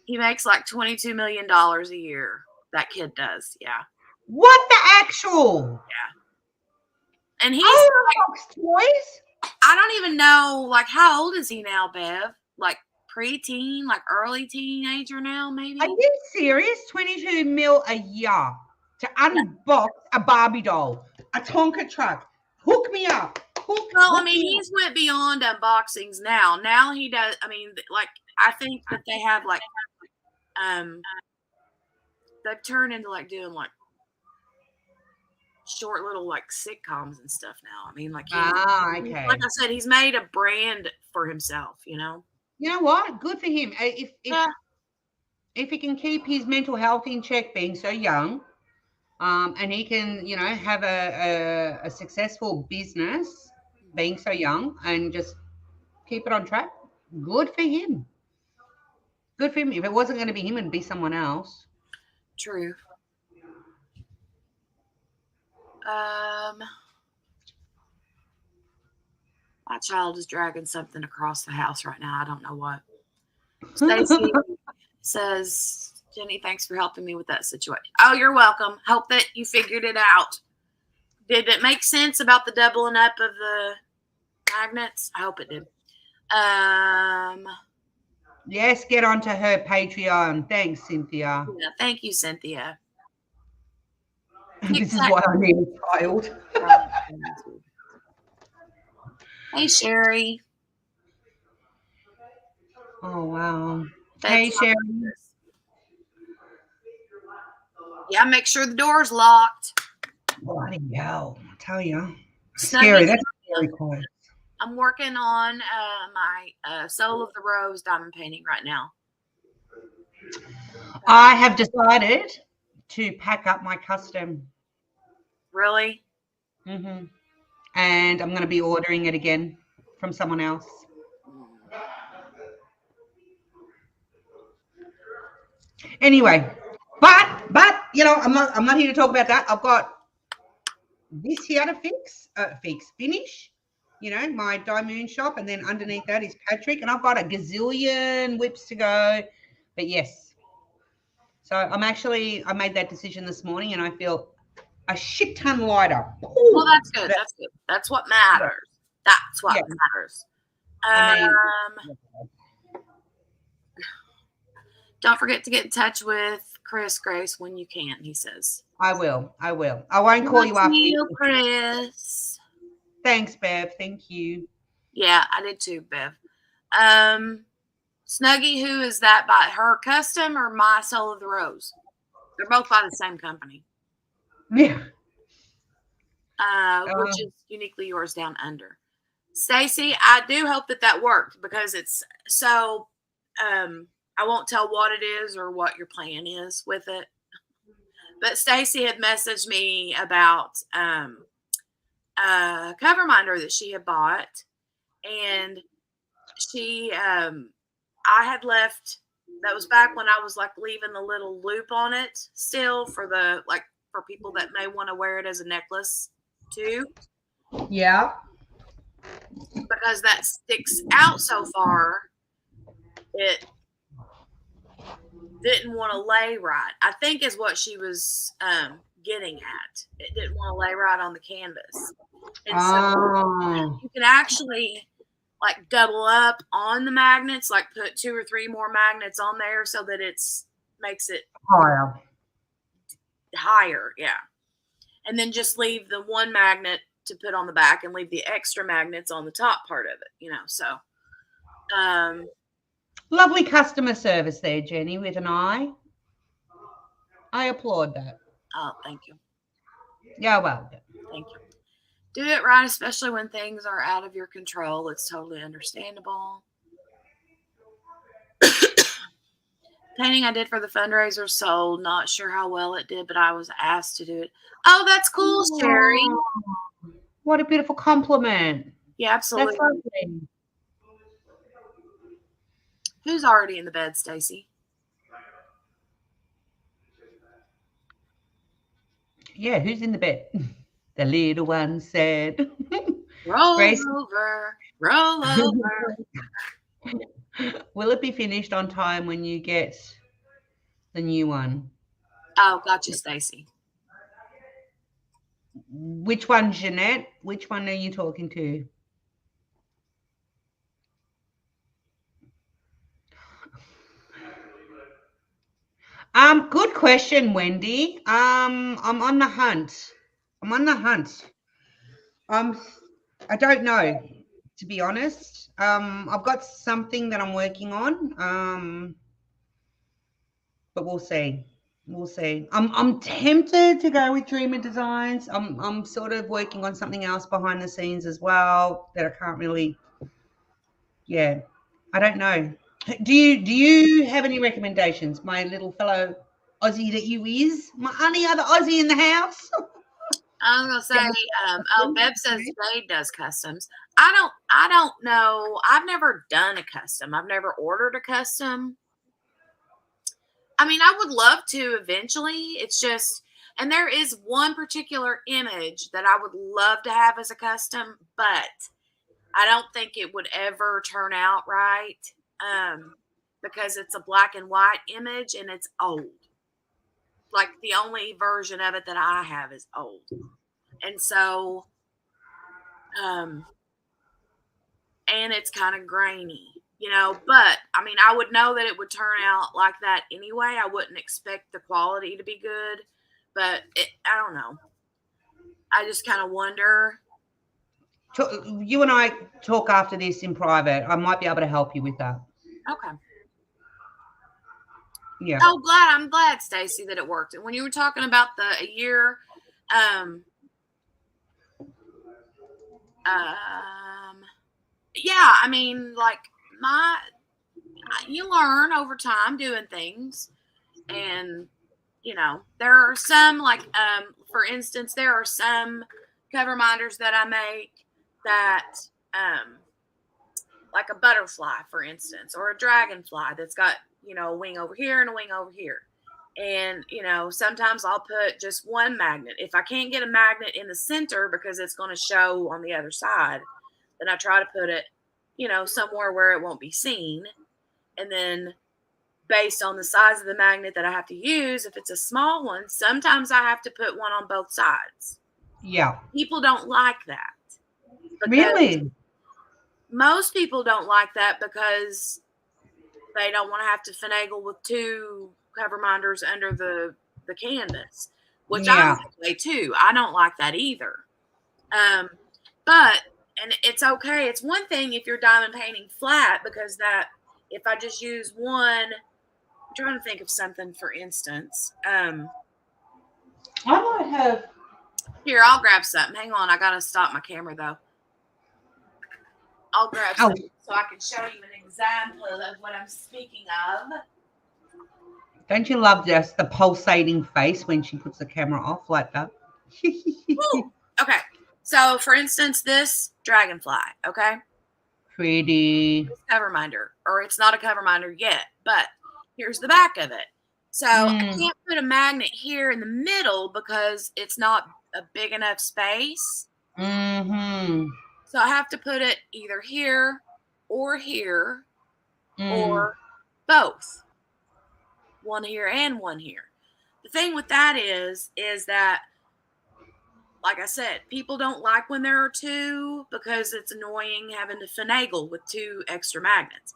He makes like $22 million a year. That kid does. Yeah. What the actual? Yeah. And he's like toys? I don't even know, like, how old is he now, Bev? Like preteen, like early teenager now, maybe? Are you serious? 22 mil a year to unbox a Barbie doll, a Tonka truck. Hook me up. I mean, he's went beyond unboxings now. Now he does, I mean, like, I think that they have, like, they've turned into, like, doing, like, short little, like, sitcoms and stuff now. I mean, like, okay. Like I said, he's made a brand for himself, You know what? Good for him. If he can keep his mental health in check being so young, and he can, have a successful business being so young and just keep it on track, good for him. Good for him. If it wasn't going to be him, it'd be someone else. True. My child is dragging something across the house right now. I don't know what. Stacy says, Jenny, thanks for helping me with that situation. Oh, you're welcome. Hope that you figured it out. Did it make sense about the doubling up of the magnets? I hope it did. Yes, get onto her Patreon. Thanks, Cynthia. Yeah, thank you, Cynthia. This is why I need a child. Hey, Sherry. Oh, wow. Hey, Sherry. Yeah, make sure the door's locked. Bloody hell. I tell you. Scary. That's very quiet. I'm working on my Soul of the Rose diamond painting right now. I have decided to pack up my custom. Really? Mm-hmm. And I'm going to be ordering it again from someone else. Anyway, but you know, I'm not here to talk about that. I've got this here to finish. You know, my Moon shop, and then underneath that is Patrick, and I've got a gazillion whips to go. But yes, so I made that decision this morning, and I feel a shit ton lighter. Well, that's good. That's good. That's what matters. That's what matters. I mean, don't forget to get in touch with Chris Grace when you can, he says. I will. I won't call you after. You, Chris. Thanks, Bev. Thank you. Yeah, I did too, Bev. Snuggie, who is that by? Her Custom or My Soul of the Rose? They're both by the same company. Yeah. Which is Uniquely Yours Down Under. Stacy, I do hope that worked, because it's so I won't tell what it is or what your plan is with it. But Stacy had messaged me about a cover minder that she had bought, and she I had left, that was back when I was like leaving the little loop on it still for people that may want to wear it as a necklace too. Yeah. Because that sticks out so far, it didn't want to lay right, I think is what she was getting at. It didn't want to lay right on the canvas. And so you can actually like double up on the magnets, like put 2 or 3 more magnets on there so that makes it higher. Yeah. And then just leave the one magnet to put on the back and leave the extra magnets on the top part of it, you know. So lovely customer service there, Jenny, with an eye. I applaud that. Oh, thank you. Yeah, well, thank you. Do it right, especially when things are out of your control. It's totally understandable. Painting I did for the fundraiser sold. Not sure how well it did, but I was asked to do it. Oh, that's cool, Sherry. What a beautiful compliment. Yeah, absolutely. That's lovely. Who's already in the bed, Stacy? Yeah, who's in the bed? The little one said. Roll over, roll over. Will it be finished on time when you get the new one? Oh, gotcha, Stacy. Which one, Jeanette? Which one are you talking to? Good question, Wendy. I'm on the hunt. I don't know, to be honest. I've got something that I'm working on. But we'll see. I'm tempted to go with Dreamer Designs. I'm sort of working on something else behind the scenes as well that I can't really. Yeah, I don't know. Do you have any recommendations, my little fellow Aussie that you is? My only other Aussie in the house. I was gonna say, Bev says Jade does customs. I don't know. I've never done a custom. I've never ordered a custom. I mean, I would love to eventually. It's just, and there is one particular image that I would love to have as a custom, but I don't think it would ever turn out right because it's a black and white image and it's old. Like the only version of it that I have is old. And so, and it's kind of grainy, you know, but I mean, I would know that it would turn out like that anyway. I wouldn't expect the quality to be good, but I don't know. I just kind of wonder. You and I talk after this in private. I might be able to help you with that. Okay. Yeah. Oh, I'm glad, Stacy, that it worked. And when you were talking about a year, yeah, I mean, like you learn over time doing things, and there are some, like, for instance, there are some cover minders that I make that, like a butterfly, for instance, or a dragonfly that's got, a wing over here and a wing over here. And, sometimes I'll put just one magnet. If I can't get a magnet in the center because it's going to show on the other side, then I try to put it, somewhere where it won't be seen. And then based on the size of the magnet that I have to use, if it's a small one, sometimes I have to put one on both sides. Yeah. People don't like that. Really? Most people don't like that because they don't want to have to finagle with two cover minders under the canvas, which I'm that way too. I don't like that either. But it's okay. It's one thing if you're diamond painting flat, because that, if I just use one, I'm trying to think of something, for instance. I might have. Here, I'll grab something. Hang on. I got to stop my camera though. I'll grab something so I can show you an example of what I'm speaking of. Don't you love just the pulsating face when she puts the camera off like that? Okay. So, for instance, this dragonfly, okay? Pretty. This cover minder, or it's not a cover minder yet, but here's the back of it. So, I can't put a magnet here in the middle because it's not a big enough space. Mm-hmm. So, I have to put it either here or both. One here and one here. The thing with that is that, like I said, people don't like when there are two because it's annoying having to finagle with two extra magnets.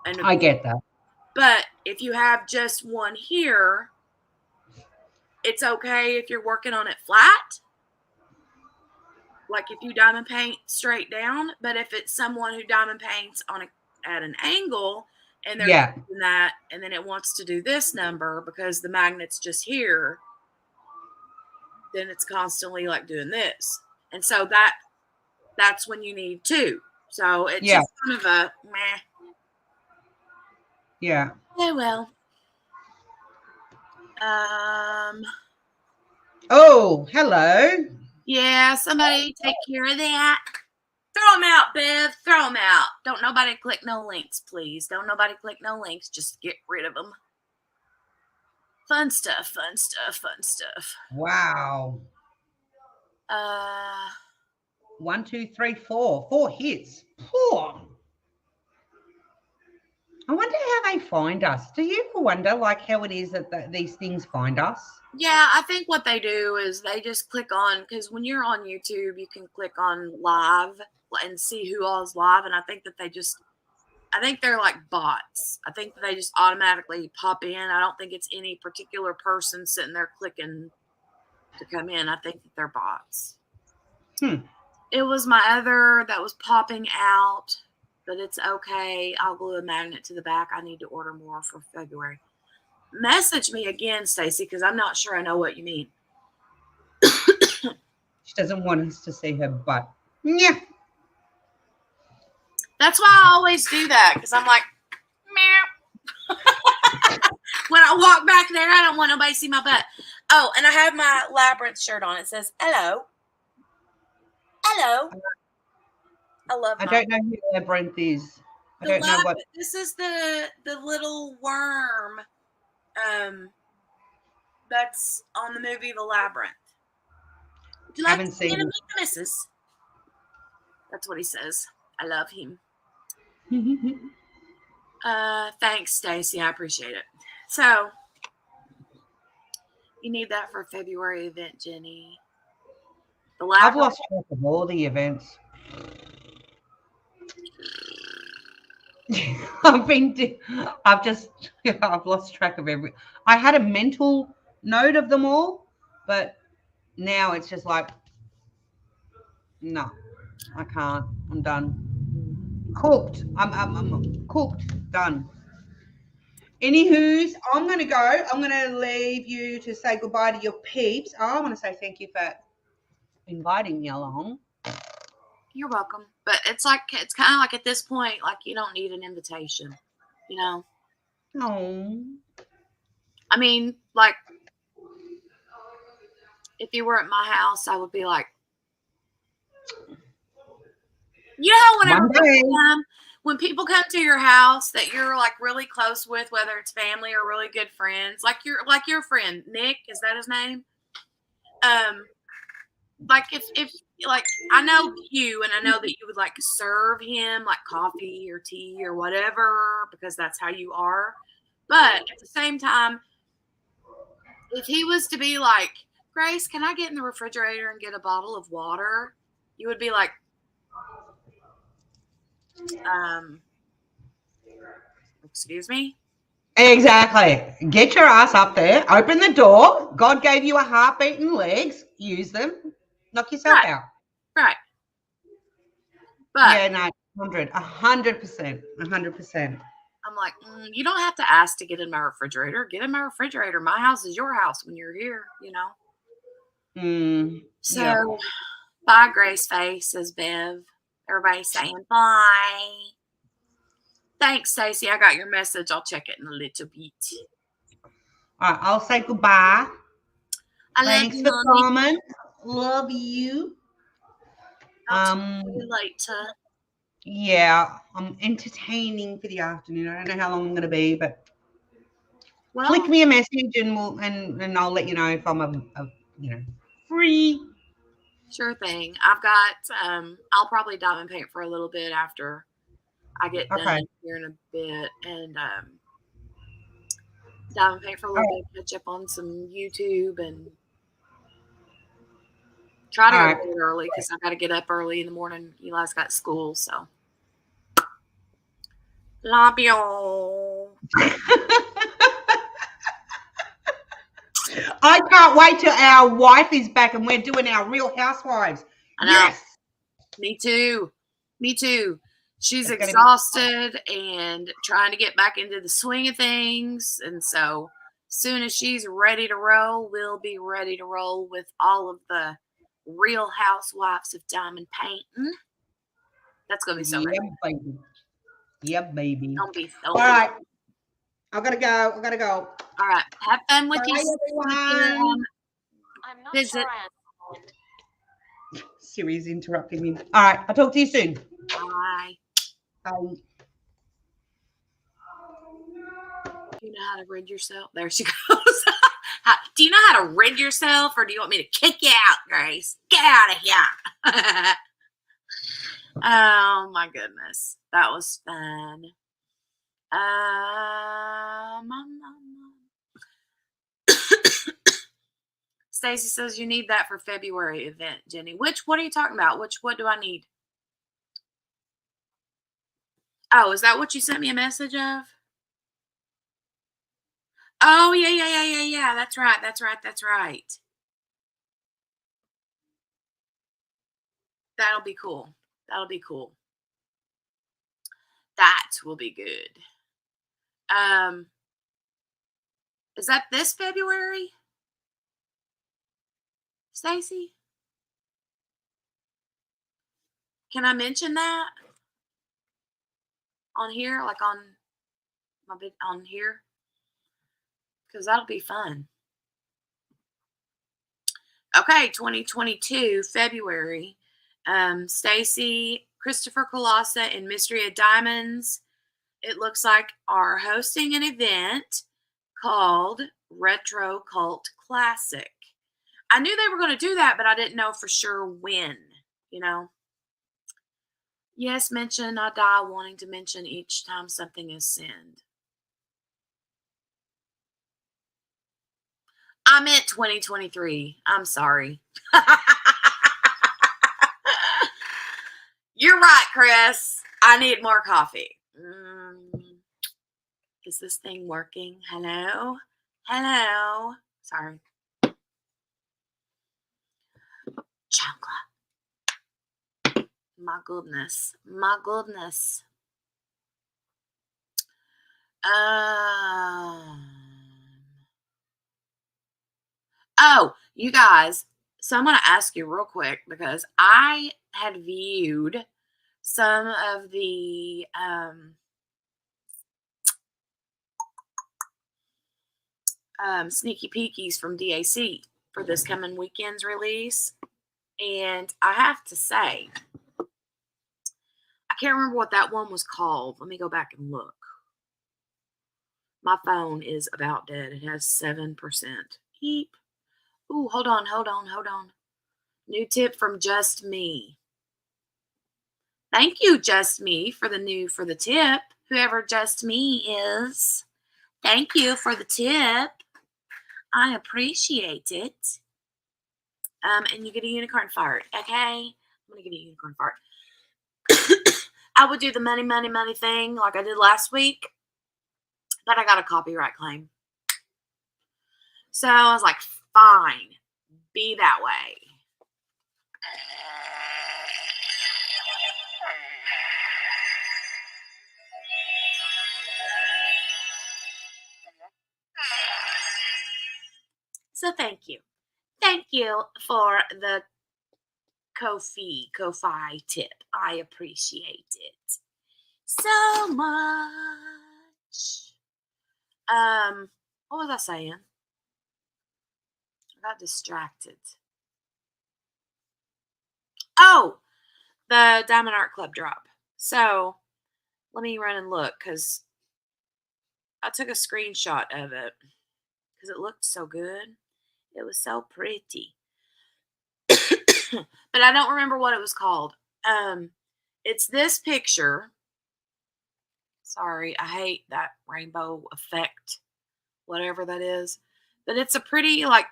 And I get that. But if you have just one here, it's okay if you're working on it flat. Like if you diamond paint straight down, but if it's someone who diamond paints at an angle and they're doing that, and then it wants to do this number because the magnet's just here, then it's constantly like doing this. And so that's when you need two. So it's just kind of a meh. Yeah. Oh, well. Oh, hello. Yeah, somebody take care of that. Throw them out, Bev. Throw them out. Don't nobody click no links, please. Don't nobody click no links. Just get rid of them. Fun stuff, fun stuff, fun stuff. Wow. 1, 2, 3, 4. 4 hits. Poor. I wonder how they find us. Do you ever wonder, like, how it is that these things find us? Yeah, I think what they do is they just click on, because when you're on YouTube, you can click on live and see who all is live. And I think that I think they're like bots. I think that they just automatically pop in. I don't think it's any particular person sitting there clicking to come in. I think that they're bots. It was my other that was popping out, but it's okay. I'll glue a magnet to the back. I need to order more for February. Message me again, Stacy, because I'm not sure I know what you mean. She doesn't want us to see her butt. Yeah. That's why I always do that, because I'm like, meow. When I walk back there, I don't want nobody to see my butt. Oh, and I have my Labyrinth shirt on. It says, hello. Hello. I love I don't know who Labyrinth is. I don't know what. This is the little worm that's on the movie The Labyrinth. Would you like to see him, Mrs.? That's what he says. I love him. Thanks, Stacy. I appreciate it. So, you need that for a February event, Jenny. I've lost track of all the events. I've lost track of every. I had a mental note of them all, but now it's just like, no, I can't. I'm done. Cooked. I'm cooked. Done. Anywho's, I'm going to go. I'm going to leave you to say goodbye to your peeps. I want to say thank you for inviting me along. You're welcome. But it's kind of like at this point, like you don't need an invitation, you know? Oh. I mean, like if you were at my house, I would be like, you know, when people come to your house that you're like really close with, whether it's family or really good friends, like your friend Nick, is that his name? Like if like I know you, and I know that you would like serve him like coffee or tea or whatever because that's how you are. But at the same time, if he was to be like, Grace, can I get in the refrigerator and get a bottle of water? You would be like, excuse me? Exactly. Get your ass up there. Open the door. God gave you a heartbeat and legs. Use them. Knock yourself out. Right. But yeah, no, 100%. I'm like, you don't have to ask to get in my refrigerator. Get in my refrigerator. My house is your house when you're here, you know? So, yeah. bye, Grace Face, says Bev. Everybody's saying bye. Thanks, Stacey. I got your message. I'll check it in a little bit. All right, I'll say goodbye. Thanks for coming. Love you. I'll talk to you later. Yeah, I'm entertaining for the afternoon. I don't know how long I'm going to be, but flick me a message and I'll let you know if I'm free. Sure thing. I've got I'll probably diamond paint for a little bit after I get done here in a bit, and diamond paint for a little bit, catch up on some YouTube, and try to go to bed early because I got to get up early in the morning. Eli's got school, so. Love you. I can't wait till our wife is back and we're doing our Real Housewives. I know. Yes. Me too. She's exhausted and trying to get back into the swing of things. And so as soon as she's ready to roll, we'll be ready to roll with all of the Real Housewives of Diamond Painting. That's going to be so great. Baby. Yeah, baby. Don't be so all right. I gotta go. All right. Have fun with your I'm not visit. Sure Siri's interrupting me. All right. I'll talk to you soon. Bye. Bye. Do you know how to rid yourself? There she goes. Do you know how to rid yourself, or do you want me to kick you out, Grace? Get out of here. Oh, my goodness. That was fun. Stacy says you need that for February event, Jenny. What are you talking about? What do I need? Oh, is that what you sent me a message of? Oh, yeah. That's right. That'll be cool. That will be good. Is that this February? Stacy? Can I mention that on here, like on my bit on here? Because that'll be fun. Okay, 2022 February. Stacy, Christopher Colassa, and Mystery of Diamonds, it looks like, are hosting an event called Retro Cult Classic. I knew they were going to do that, but I didn't know for sure when, Yes, mention. I die wanting to mention each time something is sent. I meant 2023. I'm sorry. You're right, Chris. I need more coffee. Is this thing working? Hello? Sorry. Chocolate. My goodness. Oh, you guys. So I'm going to ask you real quick because I had viewed some of the sneaky peekies from DAC. for this coming weekend's release. And I have to say, I can't remember what that one was called. Let me go back and look. My phone is about dead. It has 7%. Eep. Ooh, hold on. New tip from Just Me. Thank you, Just Me, for the tip. Whoever Just Me is. Thank you for the tip. I appreciate it. And you get a unicorn fart, okay? I'm gonna give you a unicorn fart. I would do the money thing like I did last week, but I got a copyright claim. So I was like, fine, be that way. So thank you. Thank you for the Ko-fi tip. I appreciate it so much. What was I saying? I got distracted. Oh, the Diamond Art Club drop. So let me run and look because I took a screenshot of it because it looked so good. It was so pretty. But I don't remember what it was called. It's this picture. Sorry, I hate that rainbow effect, whatever that is. But it's a pretty, like,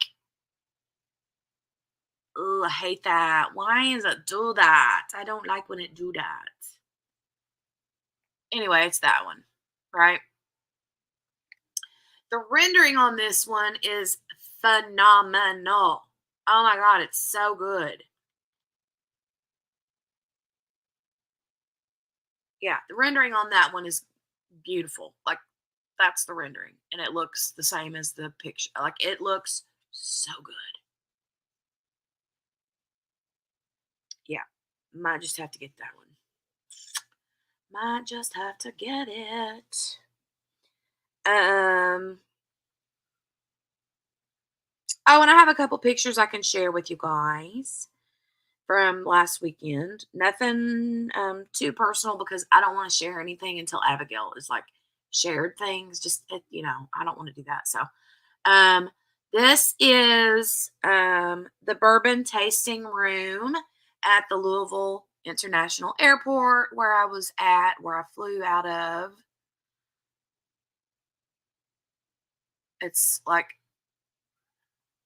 oh, I hate that. Why does it do that? I don't like when it do that. Anyway, it's that one, right? The rendering on this one is phenomenal. Oh my God, it's so good. Yeah, the rendering on that one is beautiful. Like, that's the rendering. And it looks the same as the picture. Like, it looks so good. Yeah, might just have to get that one. Might just have to get it. Oh, and I have a couple pictures I can share with you guys from last weekend. Nothing too personal because I don't want to share anything until Abigail is like shared things. Just, I don't want to do that. So, this is the bourbon tasting room at the Louisville International Airport where I flew out of. It's like,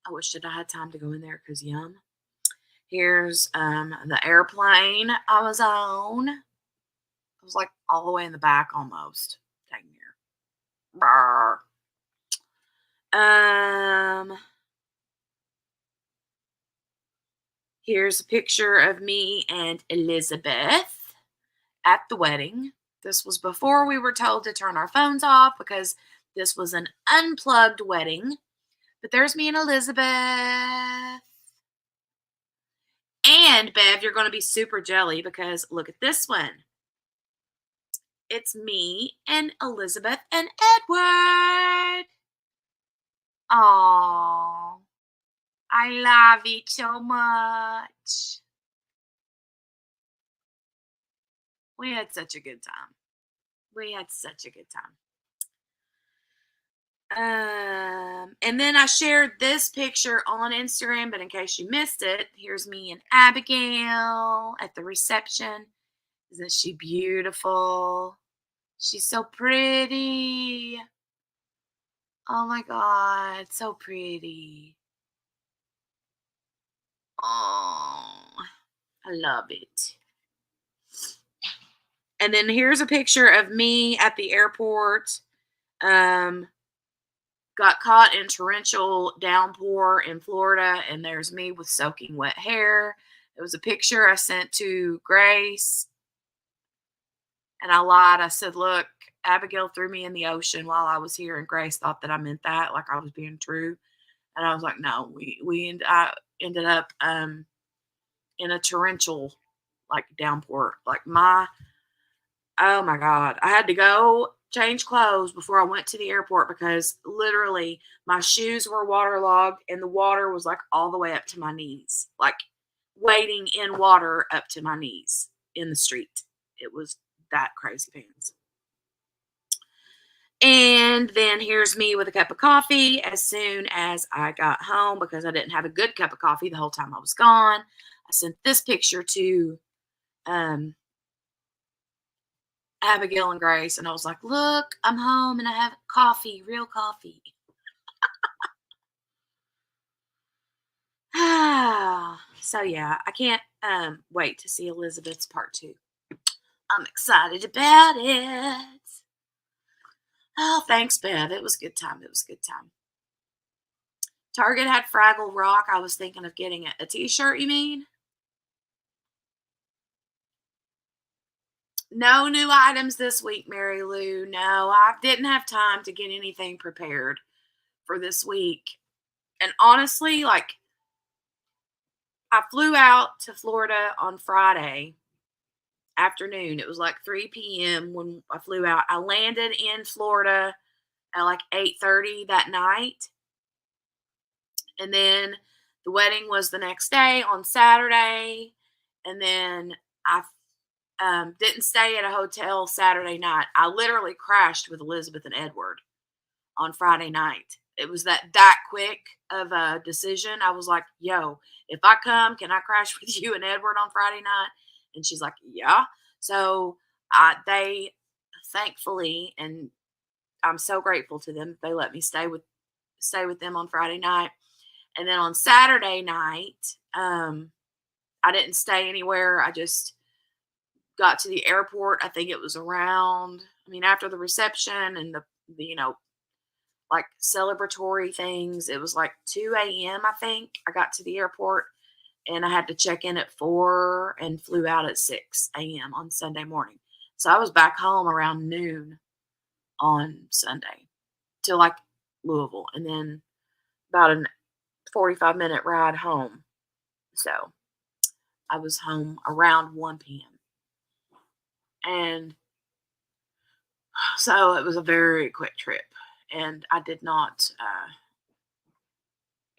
I wish that I had time to go in there because yum. Here's the airplane I was on. It was like all the way in the back almost. Dang near. Here's a picture of me and Elizabeth at the wedding. This was before we were told to turn our phones off because this was an unplugged wedding. But there's me and Elizabeth. And Bev, you're going to be super jelly because look at this one. It's me and Elizabeth and Edward. Oh, I love it so much. We had such a good time. And then I shared this picture on Instagram, but in case you missed it, here's me and Abigail at the reception. Isn't she beautiful? She's so pretty. Oh my God, so pretty. Oh, I love it. And then here's a picture of me at the airport. Got caught in torrential downpour in Florida, and there's me with soaking wet hair. It was a picture I sent to Grace, and I lied. I said, look, Abigail threw me in the ocean while I was here, and Grace thought that I meant that, like I was being true. And I was like, no, I ended up in a torrential, like, downpour. Like, oh my God. I had to go change clothes before I went to the airport because literally my shoes were waterlogged and the water was like all the way up to my knees, like wading in water up to my knees in the street. It was that crazy pants. And then here's me with a cup of coffee as soon as I got home because I didn't have a good cup of coffee the whole time I was gone. I sent this picture to Abigail and Grace, and I was like, look, I'm home and I have coffee, real coffee. So yeah, I can't wait to see Elizabeth's part 2. I'm excited about it. Oh, thanks, Bev. It was a good time. It was a good time. Target had Fraggle Rock. I was thinking of getting a t-shirt, you mean? No new items this week, Mary Lou. No, I didn't have time to get anything prepared for this week. And honestly, like, I flew out to Florida on Friday afternoon. It was like 3 p.m. when I flew out. I landed in Florida at like 8:30 that night. And then the wedding was the next day on Saturday. And then I didn't stay at a hotel Saturday night. I literally crashed with Elizabeth and Edward on Friday night. It was that quick of a decision. I was like, yo, if I come, can I crash with you and Edward on Friday night? And she's like, yeah. So they thankfully, and I'm so grateful to them, they let me stay with them on Friday night. And then on Saturday night, I didn't stay anywhere. I just got to the airport. I think it was around, after the reception and the like celebratory things, it was like 2 a.m. I think. I got to the airport and I had to check in at 4 and flew out at 6 a.m. on Sunday morning. So I was back home around noon on Sunday to like Louisville, and then about a 45-minute ride home. So I was home around 1 p.m. And so it was a very quick trip. And I did not,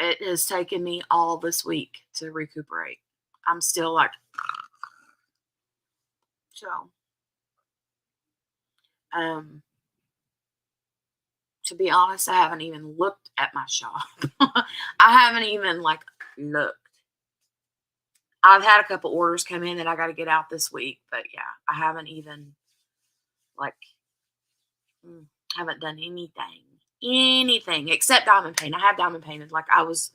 it has taken me all this week to recuperate. I'm still like, so, to be honest, I haven't even looked at my shop. I haven't even looked. I've had a couple orders come in that I got to get out this week, but yeah, I haven't even haven't done anything except diamond paint. I have diamond painted. Like, I was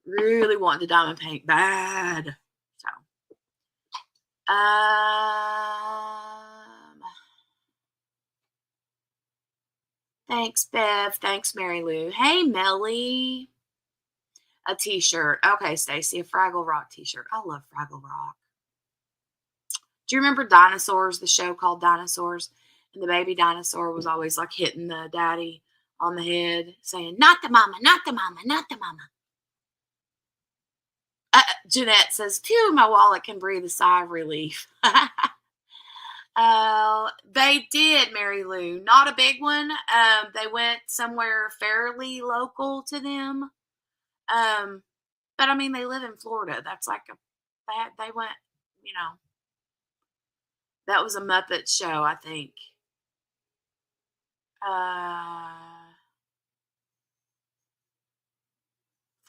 really wanting to diamond paint bad. So, thanks, Bev. Thanks, Mary Lou. Hey, Melly. A t-shirt. Okay, Stacy, a Fraggle Rock t-shirt. I love Fraggle Rock. Do you remember Dinosaurs, the show called Dinosaurs? And the baby dinosaur was always like hitting the daddy on the head, saying, not the mama, not the mama, not the mama. Jeanette says, phew, my wallet can breathe a sigh of relief. They did, Mary Lou. Not a big one. They went somewhere fairly local to them. But they live in Florida. That's like they went, that was a Muppet show, I think.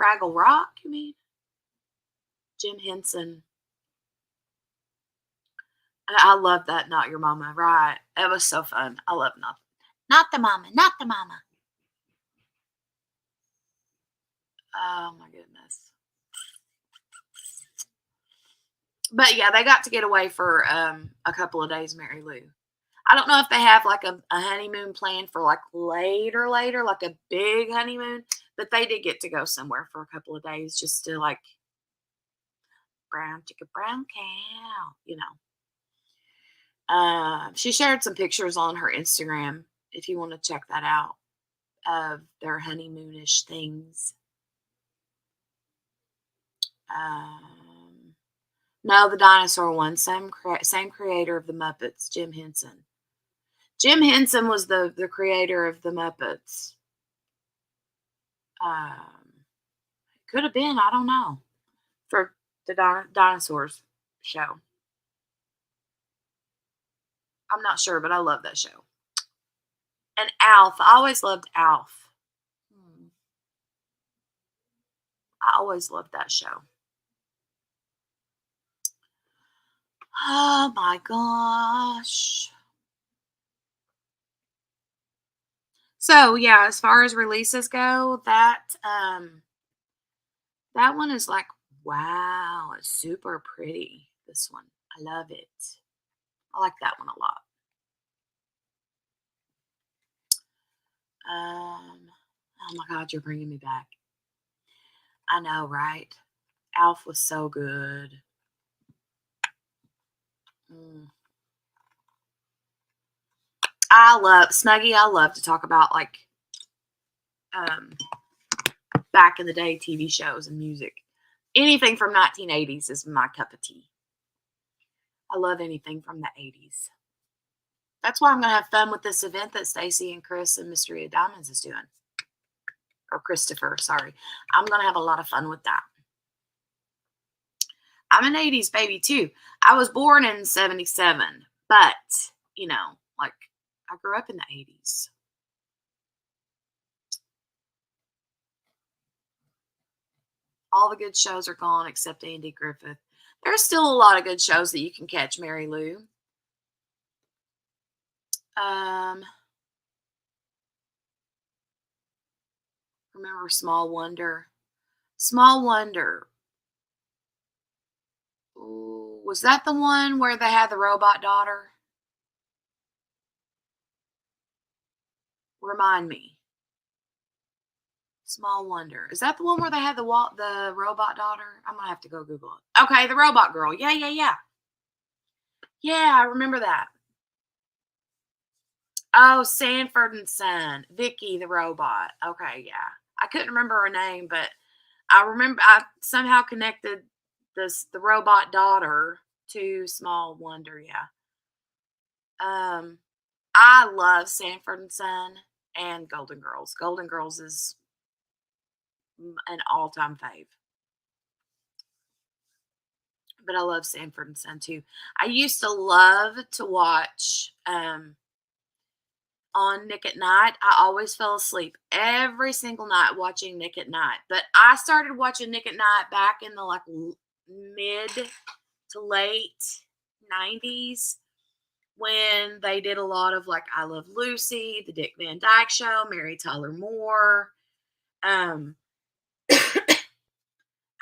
Fraggle Rock, you mean? Jim Henson. I love that. Not Your Mama. Right. It was so fun. I love not the mama, not the mama. Oh my goodness. But yeah, they got to get away for a couple of days, Mary Lou. I don't know if they have like a honeymoon planned for like later, like a big honeymoon, but they did get to go somewhere for a couple of days just to like brown chicken, brown cow, She shared some pictures on her Instagram if you want to check that out of their honeymoonish things. No, the dinosaur one. Same creator of the Muppets, Jim Henson. Jim Henson was the creator of the Muppets. Could have been, I don't know, for the dinosaurs show. I'm not sure, but I love that show. And Alf. I always loved Alf. I always loved that show. Oh my gosh. So yeah, as far as releases go, that one is like, wow, it's super pretty. This one. I love it. I like that one a lot. Oh my God, you're bringing me back. I know, right? Alf was so good. I love Snuggie. I love to talk about like back in the day TV shows and music. Anything from 1980s is my cup of tea. I love anything from the 80s. That's why I'm going to have fun with this event that Stacy and Chris and Mystery of Diamonds is doing. Or Christopher, sorry. I'm going to have a lot of fun with that. I'm an 80s baby too. I was born in 77, but, you know, like I grew up in the 80s. All the good shows are gone except Andy Griffith. There's still a lot of good shows that you can catch, Mary Lou. Remember Small Wonder? Small Wonder. Ooh, was that the one where they had the robot daughter? Remind me. Small Wonder. Is that the one where they had the robot daughter? I'm going to have to go Google it. Okay, the robot girl. Yeah. Yeah, I remember that. Oh, Sanford and Son. Vicky the robot. Okay, yeah. I couldn't remember her name, but I remember I somehow connected the robot daughter to Small Wonder, yeah. I love Sanford and Son and Golden Girls. Golden Girls is an all-time fave. But I love Sanford and Son too. I used to love to watch on Nick at Night. I always fell asleep every single night watching Nick at Night. But I started watching Nick at Night back in the like mid to late 90s when they did a lot of like I Love Lucy, the Dick Van Dyke Show, Mary Tyler Moore. I'm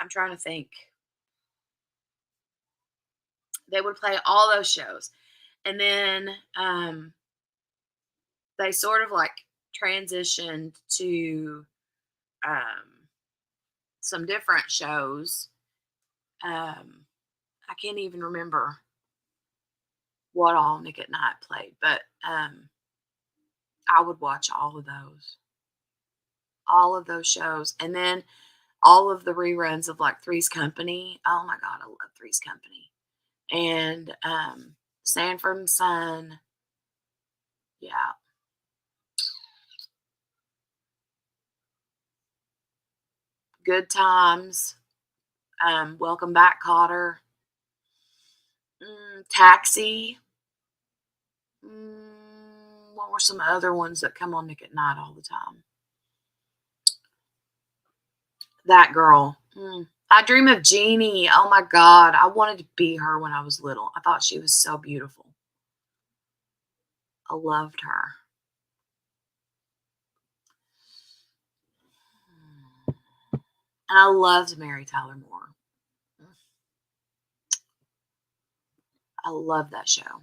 trying to think. They would play all those shows. And then they sort of like transitioned to some different shows. I can't even remember what all Nick at Night played, but I would watch all of those shows. And then all of the reruns of like Three's Company. Oh my God, I love Three's Company. And Sanford and Son. Yeah. Good Times. Welcome Back, Kotter. Taxi. What were some other ones that come on Nick at Night all the time? That Girl. I Dream of Jeannie. Oh my God. I wanted to be her when I was little. I thought she was so beautiful. I loved her. And I loved Mary Tyler Moore. I love that show.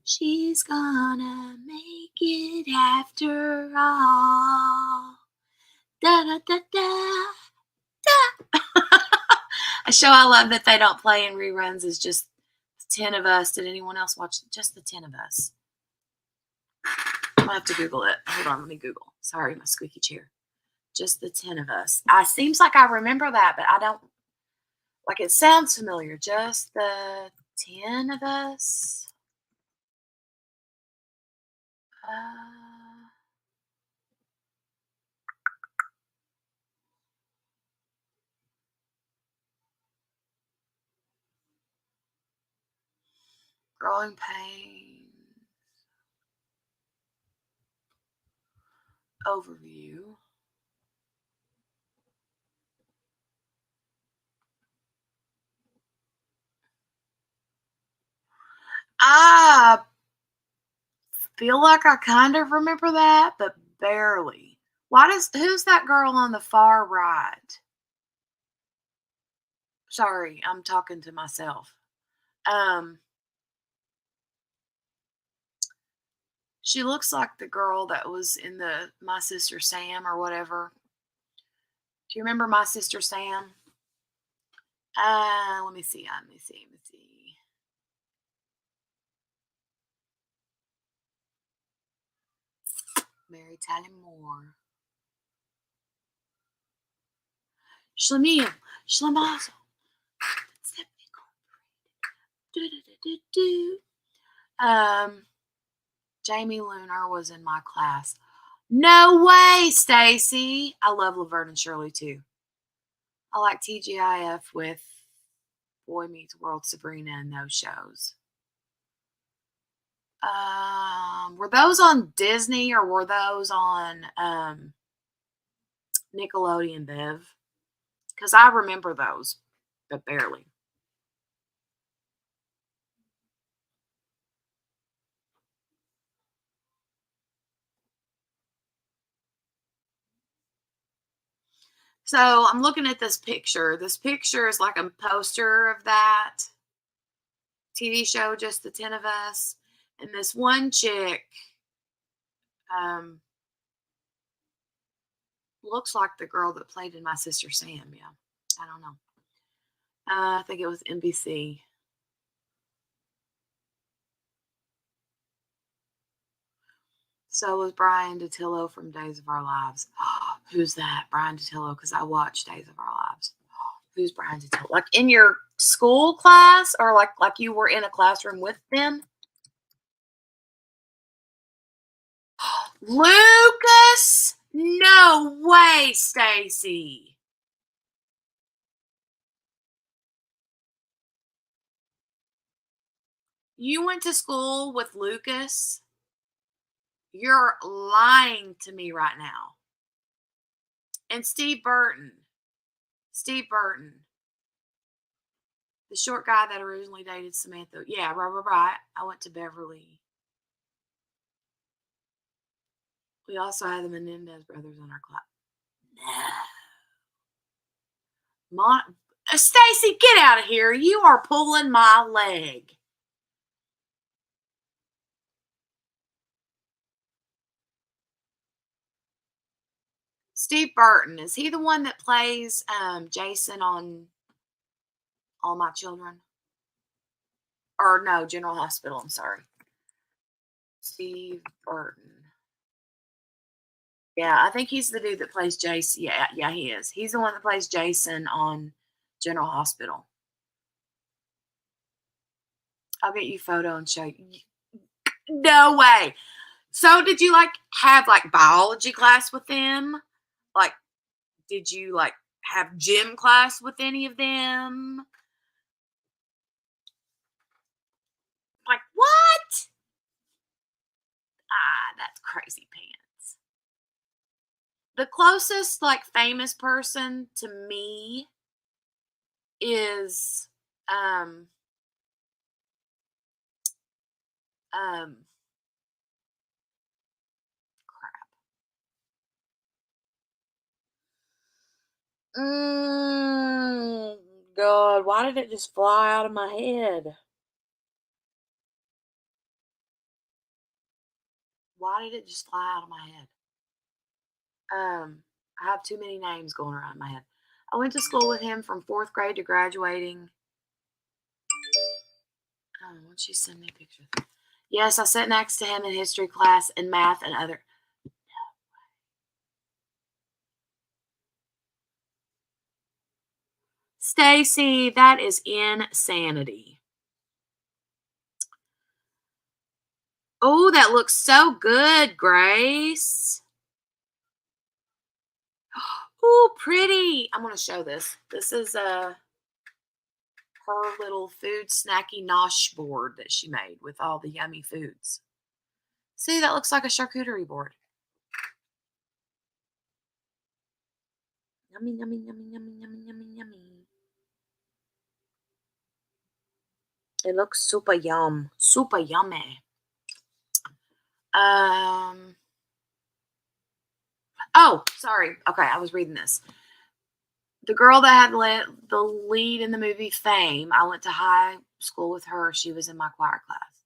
She's gonna make it after all. Da da da da da. A show I love that they don't play in reruns is just the 10 of Us. Did anyone else watch just the 10 of Us? I'm gonna have to Google it. Hold on, let me Google. Sorry, my squeaky chair. Just the 10 of Us. Seems like I remember that, but I don't. Like it sounds familiar. Just the 10 of us. Growing pains. Overview. I feel like I kind of remember that, but barely. Who's that girl on the far right? Sorry, I'm talking to myself. She looks like the girl that was in the My Sister Sam or whatever. Do you remember My Sister Sam? Let me see. Mary Tyler Moore. Schlemiel. Schlemazel. Jamie Lunar was in my class. No way, Stacy. I love Laverne and Shirley too. I like TGIF with Boy Meets World, Sabrina, and those shows. Were those on Disney or were those on Nickelodeon, Bev? Because I remember those, but barely. So I'm looking at this picture. This picture is like a poster of that TV show, Just the 10 of Us. And this one chick looks like the girl that played in My Sister Sam. Yeah, I don't know. I think it was NBC. So was Brian Datillo from Days of Our Lives. Who's that? Brian Datillo, because I watched Days of Our Lives. Who's Brian Datillo? Like in your school class or like you were in a classroom with them? Lucas? No way, Stacy. You went to school with Lucas? You're lying to me right now. And Steve Burton. The short guy that originally dated Samantha. Yeah, right. I went to Beverly. We also had the Menendez brothers in our class. No. Stacy, get out of here. You are pulling my leg. Steve Burton, is he the one that plays Jason on All My Children? Or no, General Hospital, I'm sorry. Steve Burton. Yeah, I think he's the dude that plays Jason. Yeah, he is. He's the one that plays Jason on General Hospital. I'll get you a photo and show you. No way. So did you have biology class with them? Like, did you have gym class with any of them? Like, what? That's crazy pants. The closest famous person to me is crap. God, why did it just fly out of my head? Why did it just fly out of my head? I have too many names going around my head. I went to school with him from 4th grade to graduating. Oh, why don't you send me a picture? Yes, I sat next to him in history class and math and other. Stacy, that is insanity. Oh, that looks so good, Grace. Oh, pretty. I'm going to show this. This is her little food snacky nosh board that she made with all the yummy foods. See, that looks like a charcuterie board. Yummy, yummy, yummy, yummy, yummy, yummy, yummy. It looks super yum. Super yummy. Oh, sorry. Okay, I was reading this. The girl that had the lead in the movie Fame, I went to high school with her. She was in my choir class.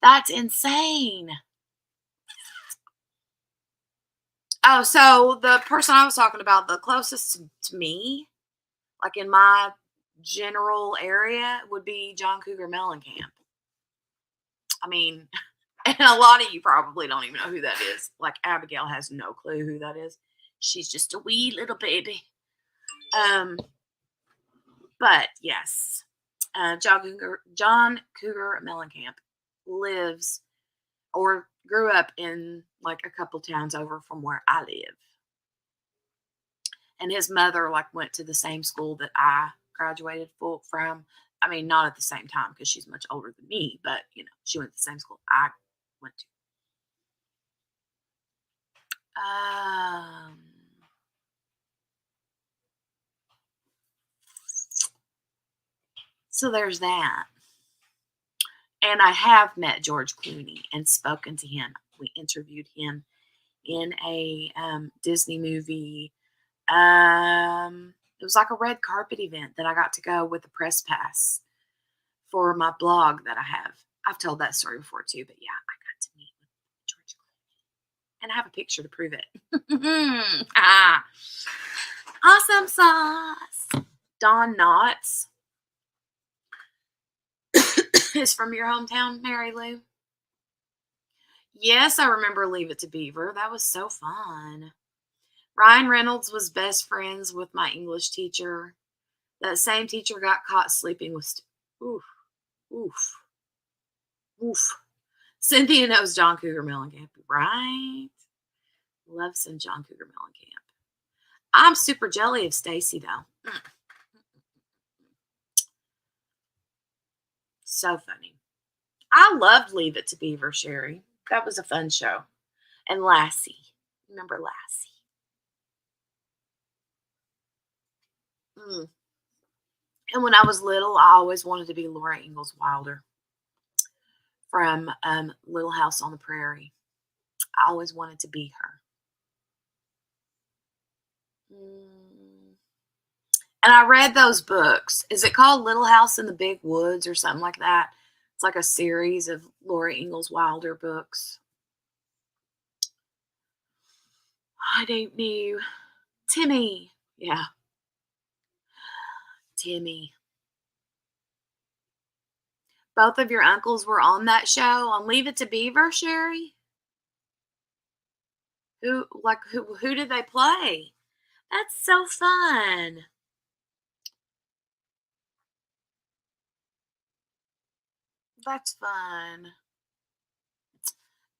That's insane. Oh, so the person I was talking about, the closest to me, like in my general area, would be John Cougar Mellencamp. I mean, and a lot of you probably don't even know who that is. Like Abigail has no clue who that is. She's just a wee little baby. But yes, John Cougar Mellencamp lives or grew up in like a couple towns over from where I live. And his mother like went to the same school that I graduated from. I mean, not at the same time because she's much older than me, but you know, she went to the same school I went to. So there's that. And I have met George Clooney and spoken to him. We interviewed him in a Disney movie. It was like a red carpet event that I got to go with a press pass for my blog that I have. I've told that story before too, but yeah, I got to meet with George Clooney. And I have a picture to prove it. Awesome sauce. Don Knotts is from your hometown, Mary Lou. Yes, I remember Leave It to Beaver. That was so fun. Ryan Reynolds was best friends with my English teacher. That same teacher got caught sleeping with... Oof. Oof. Oof. Cynthia knows John Cougar Mellencamp, right? Love some John Cougar Mellencamp. I'm super jelly of Stacy, though. So funny. I loved Leave It to Beaver, Sherry. That was a fun show. And Lassie. Remember Lassie? And when I was little, I always wanted to be Laura Ingalls Wilder from Little House on the Prairie. I always wanted to be her. And I read those books. Is it called Little House in the Big Woods or something like that? It's like a series of Laura Ingalls Wilder books. I don't know. Timmy. Yeah. Timmy. Both of your uncles were on that show on Leave It to Beaver, Sherry? Who did they play? That's so fun. That's fun.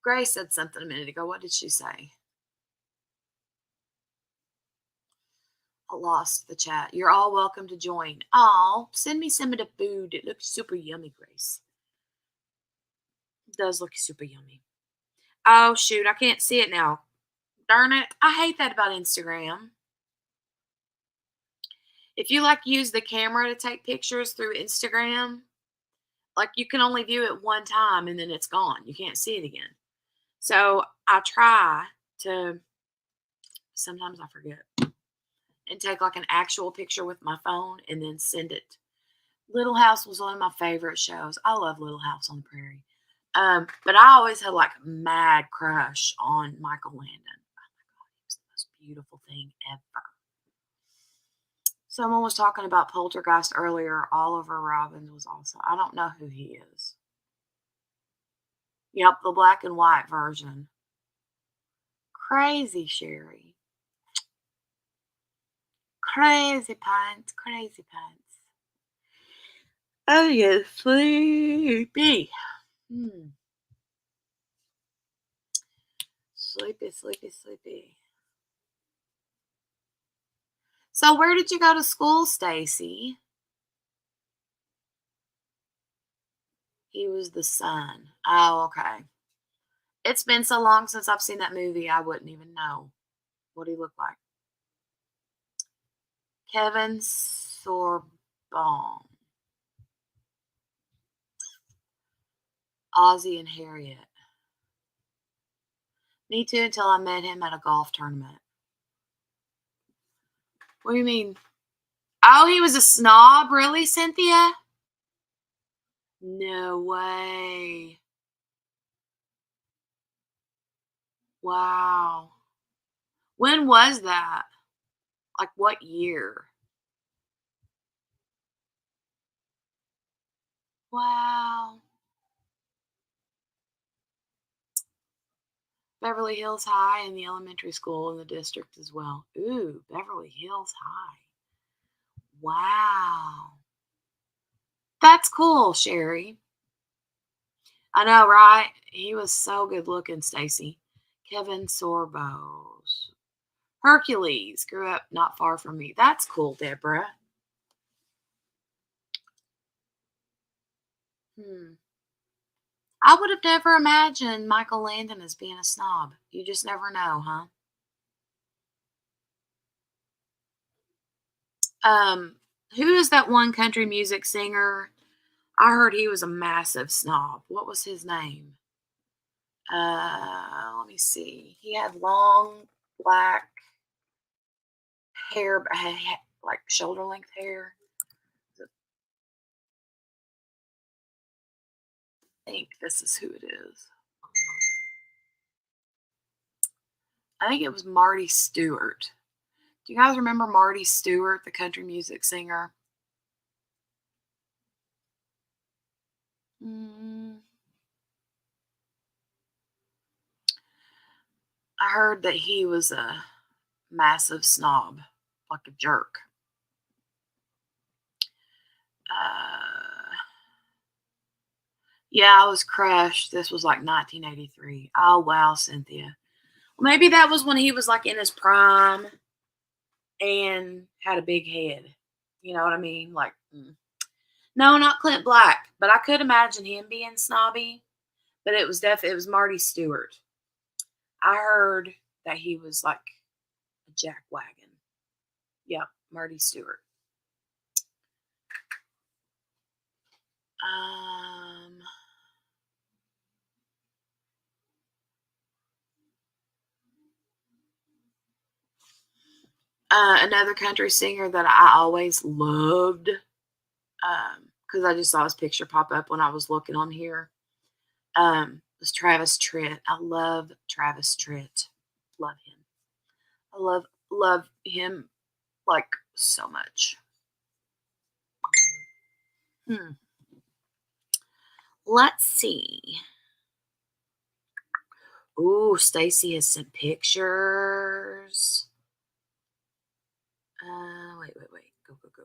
Grace said something a minute ago. What did she say? I lost the chat. You're all welcome to join. Oh, send me some of the food. It looks super yummy, Grace. It does look super yummy. Oh, shoot. I can't see it now. Darn it. I hate that about Instagram. If you like use the camera to take pictures through Instagram, like you can only view it one time and then it's gone. You can't see it again. So I try to, sometimes I forget, and take like an actual picture with my phone and then send it. Little House was one of my favorite shows. I love Little House on the Prairie. But I always had like a mad crush on Michael Landon. Oh my God, he was the most beautiful thing ever. Someone was talking about Poltergeist earlier. Oliver Robbins was also. I don't know who he is. Yep, the black and white version. Crazy, Sherry. Crazy pants, crazy pants. Oh, yeah, sleepy. Sleepy, sleepy, sleepy. So where did you go to school, Stacy? He was the son. Oh, okay. It's been so long since I've seen that movie, I wouldn't even know what he looked like. Kevin Sorbaum. Ozzie and Harriet. Me too, until I met him at a golf tournament. What do you mean? Oh, he was a snob? Really, Cynthia? No way. Wow. When was that? Like what year? Wow. Beverly Hills High and the elementary school in the district as well. Ooh, Beverly Hills High. Wow. That's cool, Sherry. I know, right? He was so good looking, Stacy. Kevin Sorbos. Hercules grew up not far from me. That's cool, Deborah. I would have never imagined Michael Landon as being a snob. You just never know, huh? Who is that one country music singer? I heard he was a massive snob. What was his name? Let me see. He had long black hair, like shoulder length hair. I think this is who it is. I think it was Marty Stewart. Do you guys remember Marty Stewart, the country music singer? I heard that he was a massive snob, like a jerk. Yeah, I was crushed. This was like 1983. Oh, wow, Cynthia. Well, maybe that was when he was like in his prime and had a big head. You know what I mean? Like, no, not Clint Black, but I could imagine him being snobby. But it was Marty Stewart. I heard that he was like a jackwagon. Yep, Marty Stewart. Another country singer that I always loved, because I just saw his picture pop up when I was looking on here, was Travis Tritt. I love Travis Tritt. Love him. I love him like so much. Let's see. Ooh, Stacy has sent pictures. Wait. Go.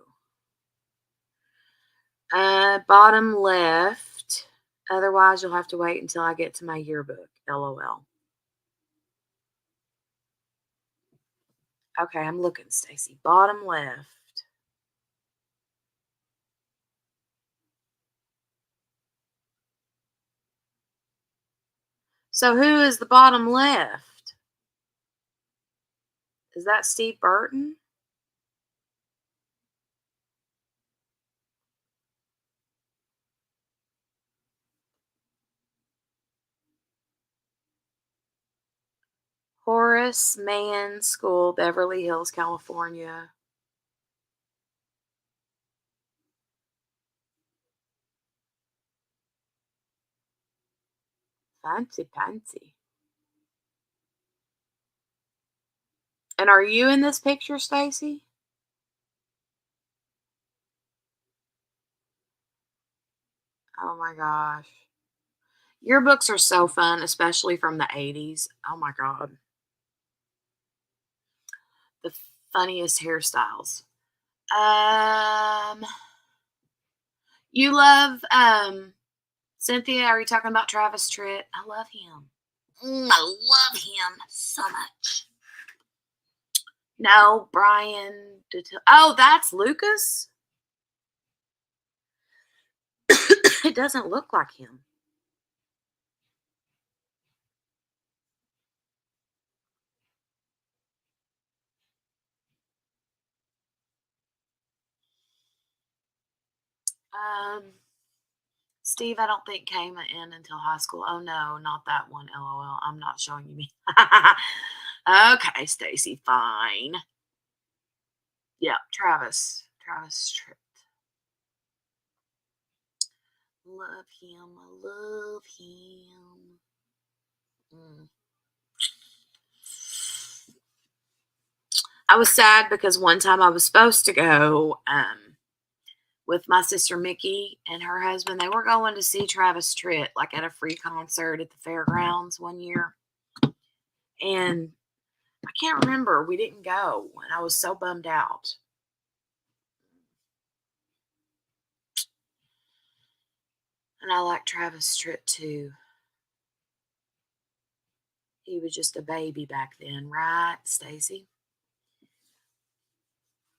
Bottom left. Otherwise, you'll have to wait until I get to my yearbook. LOL. Okay, I'm looking, Stacy. Bottom left. So who is the bottom left? Is that Steve Burton? Horace Mann School, Beverly Hills, California. Fancy. And are you in this picture, Stacy? Oh my gosh. Your books are so fun, especially from the 80s. Oh my God. The funniest hairstyles. You love Cynthia, are you talking about Travis Tritt? I love him. I love him so much. No, Brian. Oh, that's Lucas? It doesn't look like him. Steve, I don't think came in until high school. Oh no, not that one. LOL. I'm not showing you me. Okay, Stacy, fine. Yeah, Travis. Travis Tritt. Love him. I love him. I was sad because one time I was supposed to go with my sister Mickey and her husband. They were going to see Travis Tritt, like at a free concert at the fairgrounds one year. And I can't remember. We didn't go. And I was so bummed out. And I like Travis Tritt too. He was just a baby back then, right, Stacy?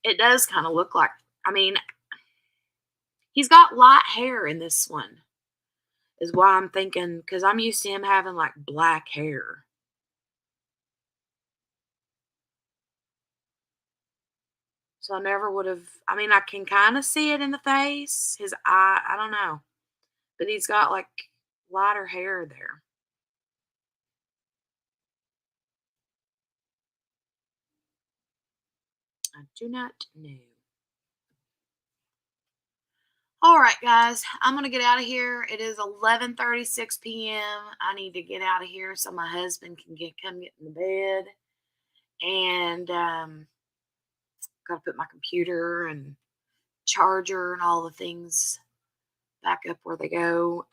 It does kind of look like, I mean, he's got light hair in this one, is why I'm thinking, because I'm used to him having like black hair. So I never would have, I mean, I can kind of see it in the face. His eye, I don't know. But he's got like lighter hair there. I do not know. All right, guys, I'm going to get out of here. It is 11:36 p.m. I need to get out of here so my husband can come get in the bed. And got to put my computer and charger and all the things back up where they go.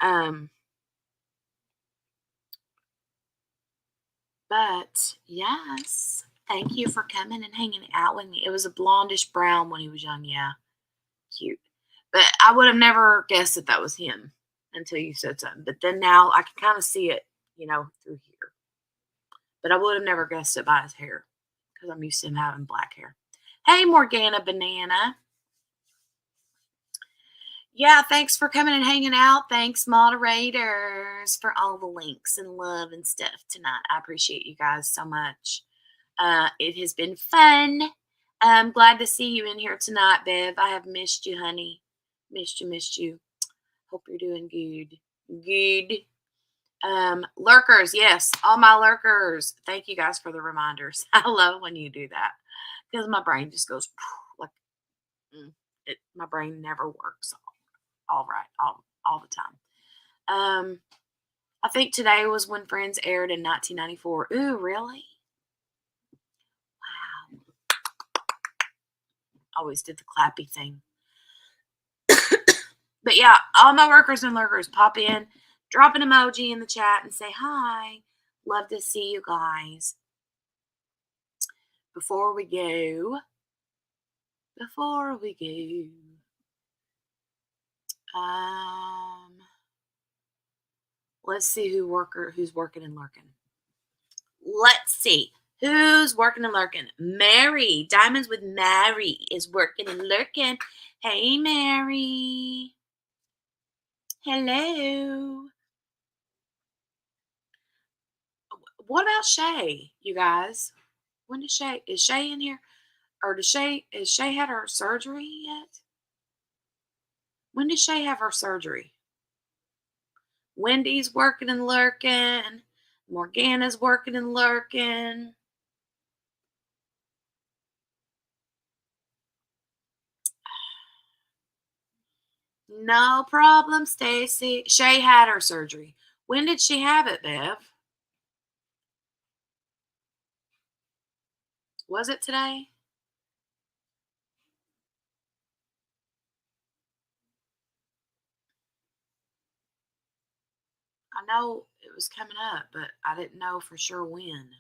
But yes, thank you for coming and hanging out with me. It was a blondish brown when he was young. Yeah, cute. But I would have never guessed that was him until you said something. But then now I can kind of see it, through here. But I would have never guessed it by his hair because I'm used to him having black hair. Hey, Morgana Banana. Yeah, thanks for coming and hanging out. Thanks, moderators, for all the links and love and stuff tonight. I appreciate you guys so much. It has been fun. I'm glad to see you in here tonight, Bev. I have missed you, honey. Missed you. Hope you're doing good. Good. Lurkers, yes, all my lurkers. Thank you guys for the reminders. I love when you do that because my brain just goes like my brain never works all right all the time. I think today was when Friends aired in 1994. Ooh, really? Wow. Always did the clappy thing. But yeah, all my workers and lurkers, pop in, drop an emoji in the chat and say hi. Love to see you guys. Before we go, let's see who's working and lurking. Let's see who's working and lurking. Mary, Diamonds with Mary is working and lurking. Hey, Mary. Hello. What about Shay, you guys? When is Shay in here? Or has Shay had her surgery yet? When did Shay have her surgery? Wendy's working and lurking. Morgana's working and lurking. No problem, Stacy. Shay had her surgery. When did she have it, Bev? Was it today? I know it was coming up, but I didn't know for sure when.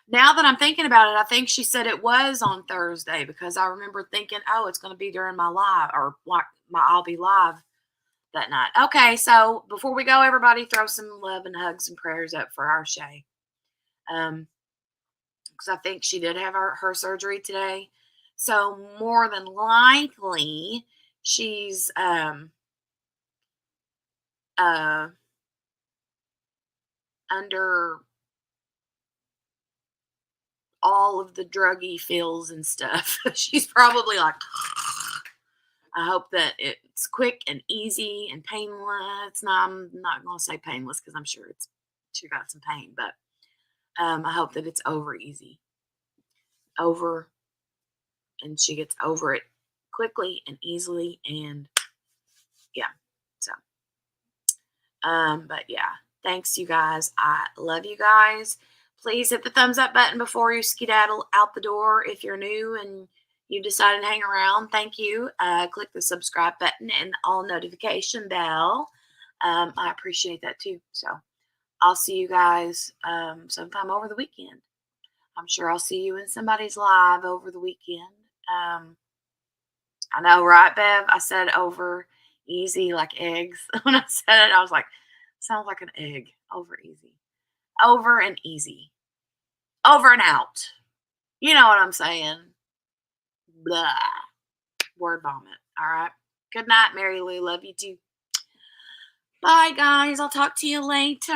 Now that I'm thinking about it, I think she said it was on Thursday because I remember thinking, oh, it's going to be during my live or like my I'll be live that night. Okay, so before we go, everybody, throw some love and hugs and prayers up for our Shay. Because I think she did have her surgery today. So more than likely, she's under all of the druggy feels and stuff. She's probably like, I hope that it's quick and easy and painless. No, I'm not going to say painless because I'm sure she got some pain, but I hope that it's over easy. Over, and she gets over it quickly and easily, and yeah. So, but yeah, thanks, you guys. I love you guys. Please hit the thumbs up button before you skedaddle out the door. If you're new and you decided to hang around, thank you. Click the subscribe button and all notification bell. I appreciate that too. So I'll see you guys sometime over the weekend. I'm sure I'll see you in somebody's live over the weekend. I know, right, Bev? I said over easy like eggs. When I said it, I was like, sounds like an egg. Over easy. Over and easy. Over and out. You know what I'm saying. Blah. Word vomit. All right. Good night, Mary Lou. Love you too. Bye, guys. I'll talk to you later.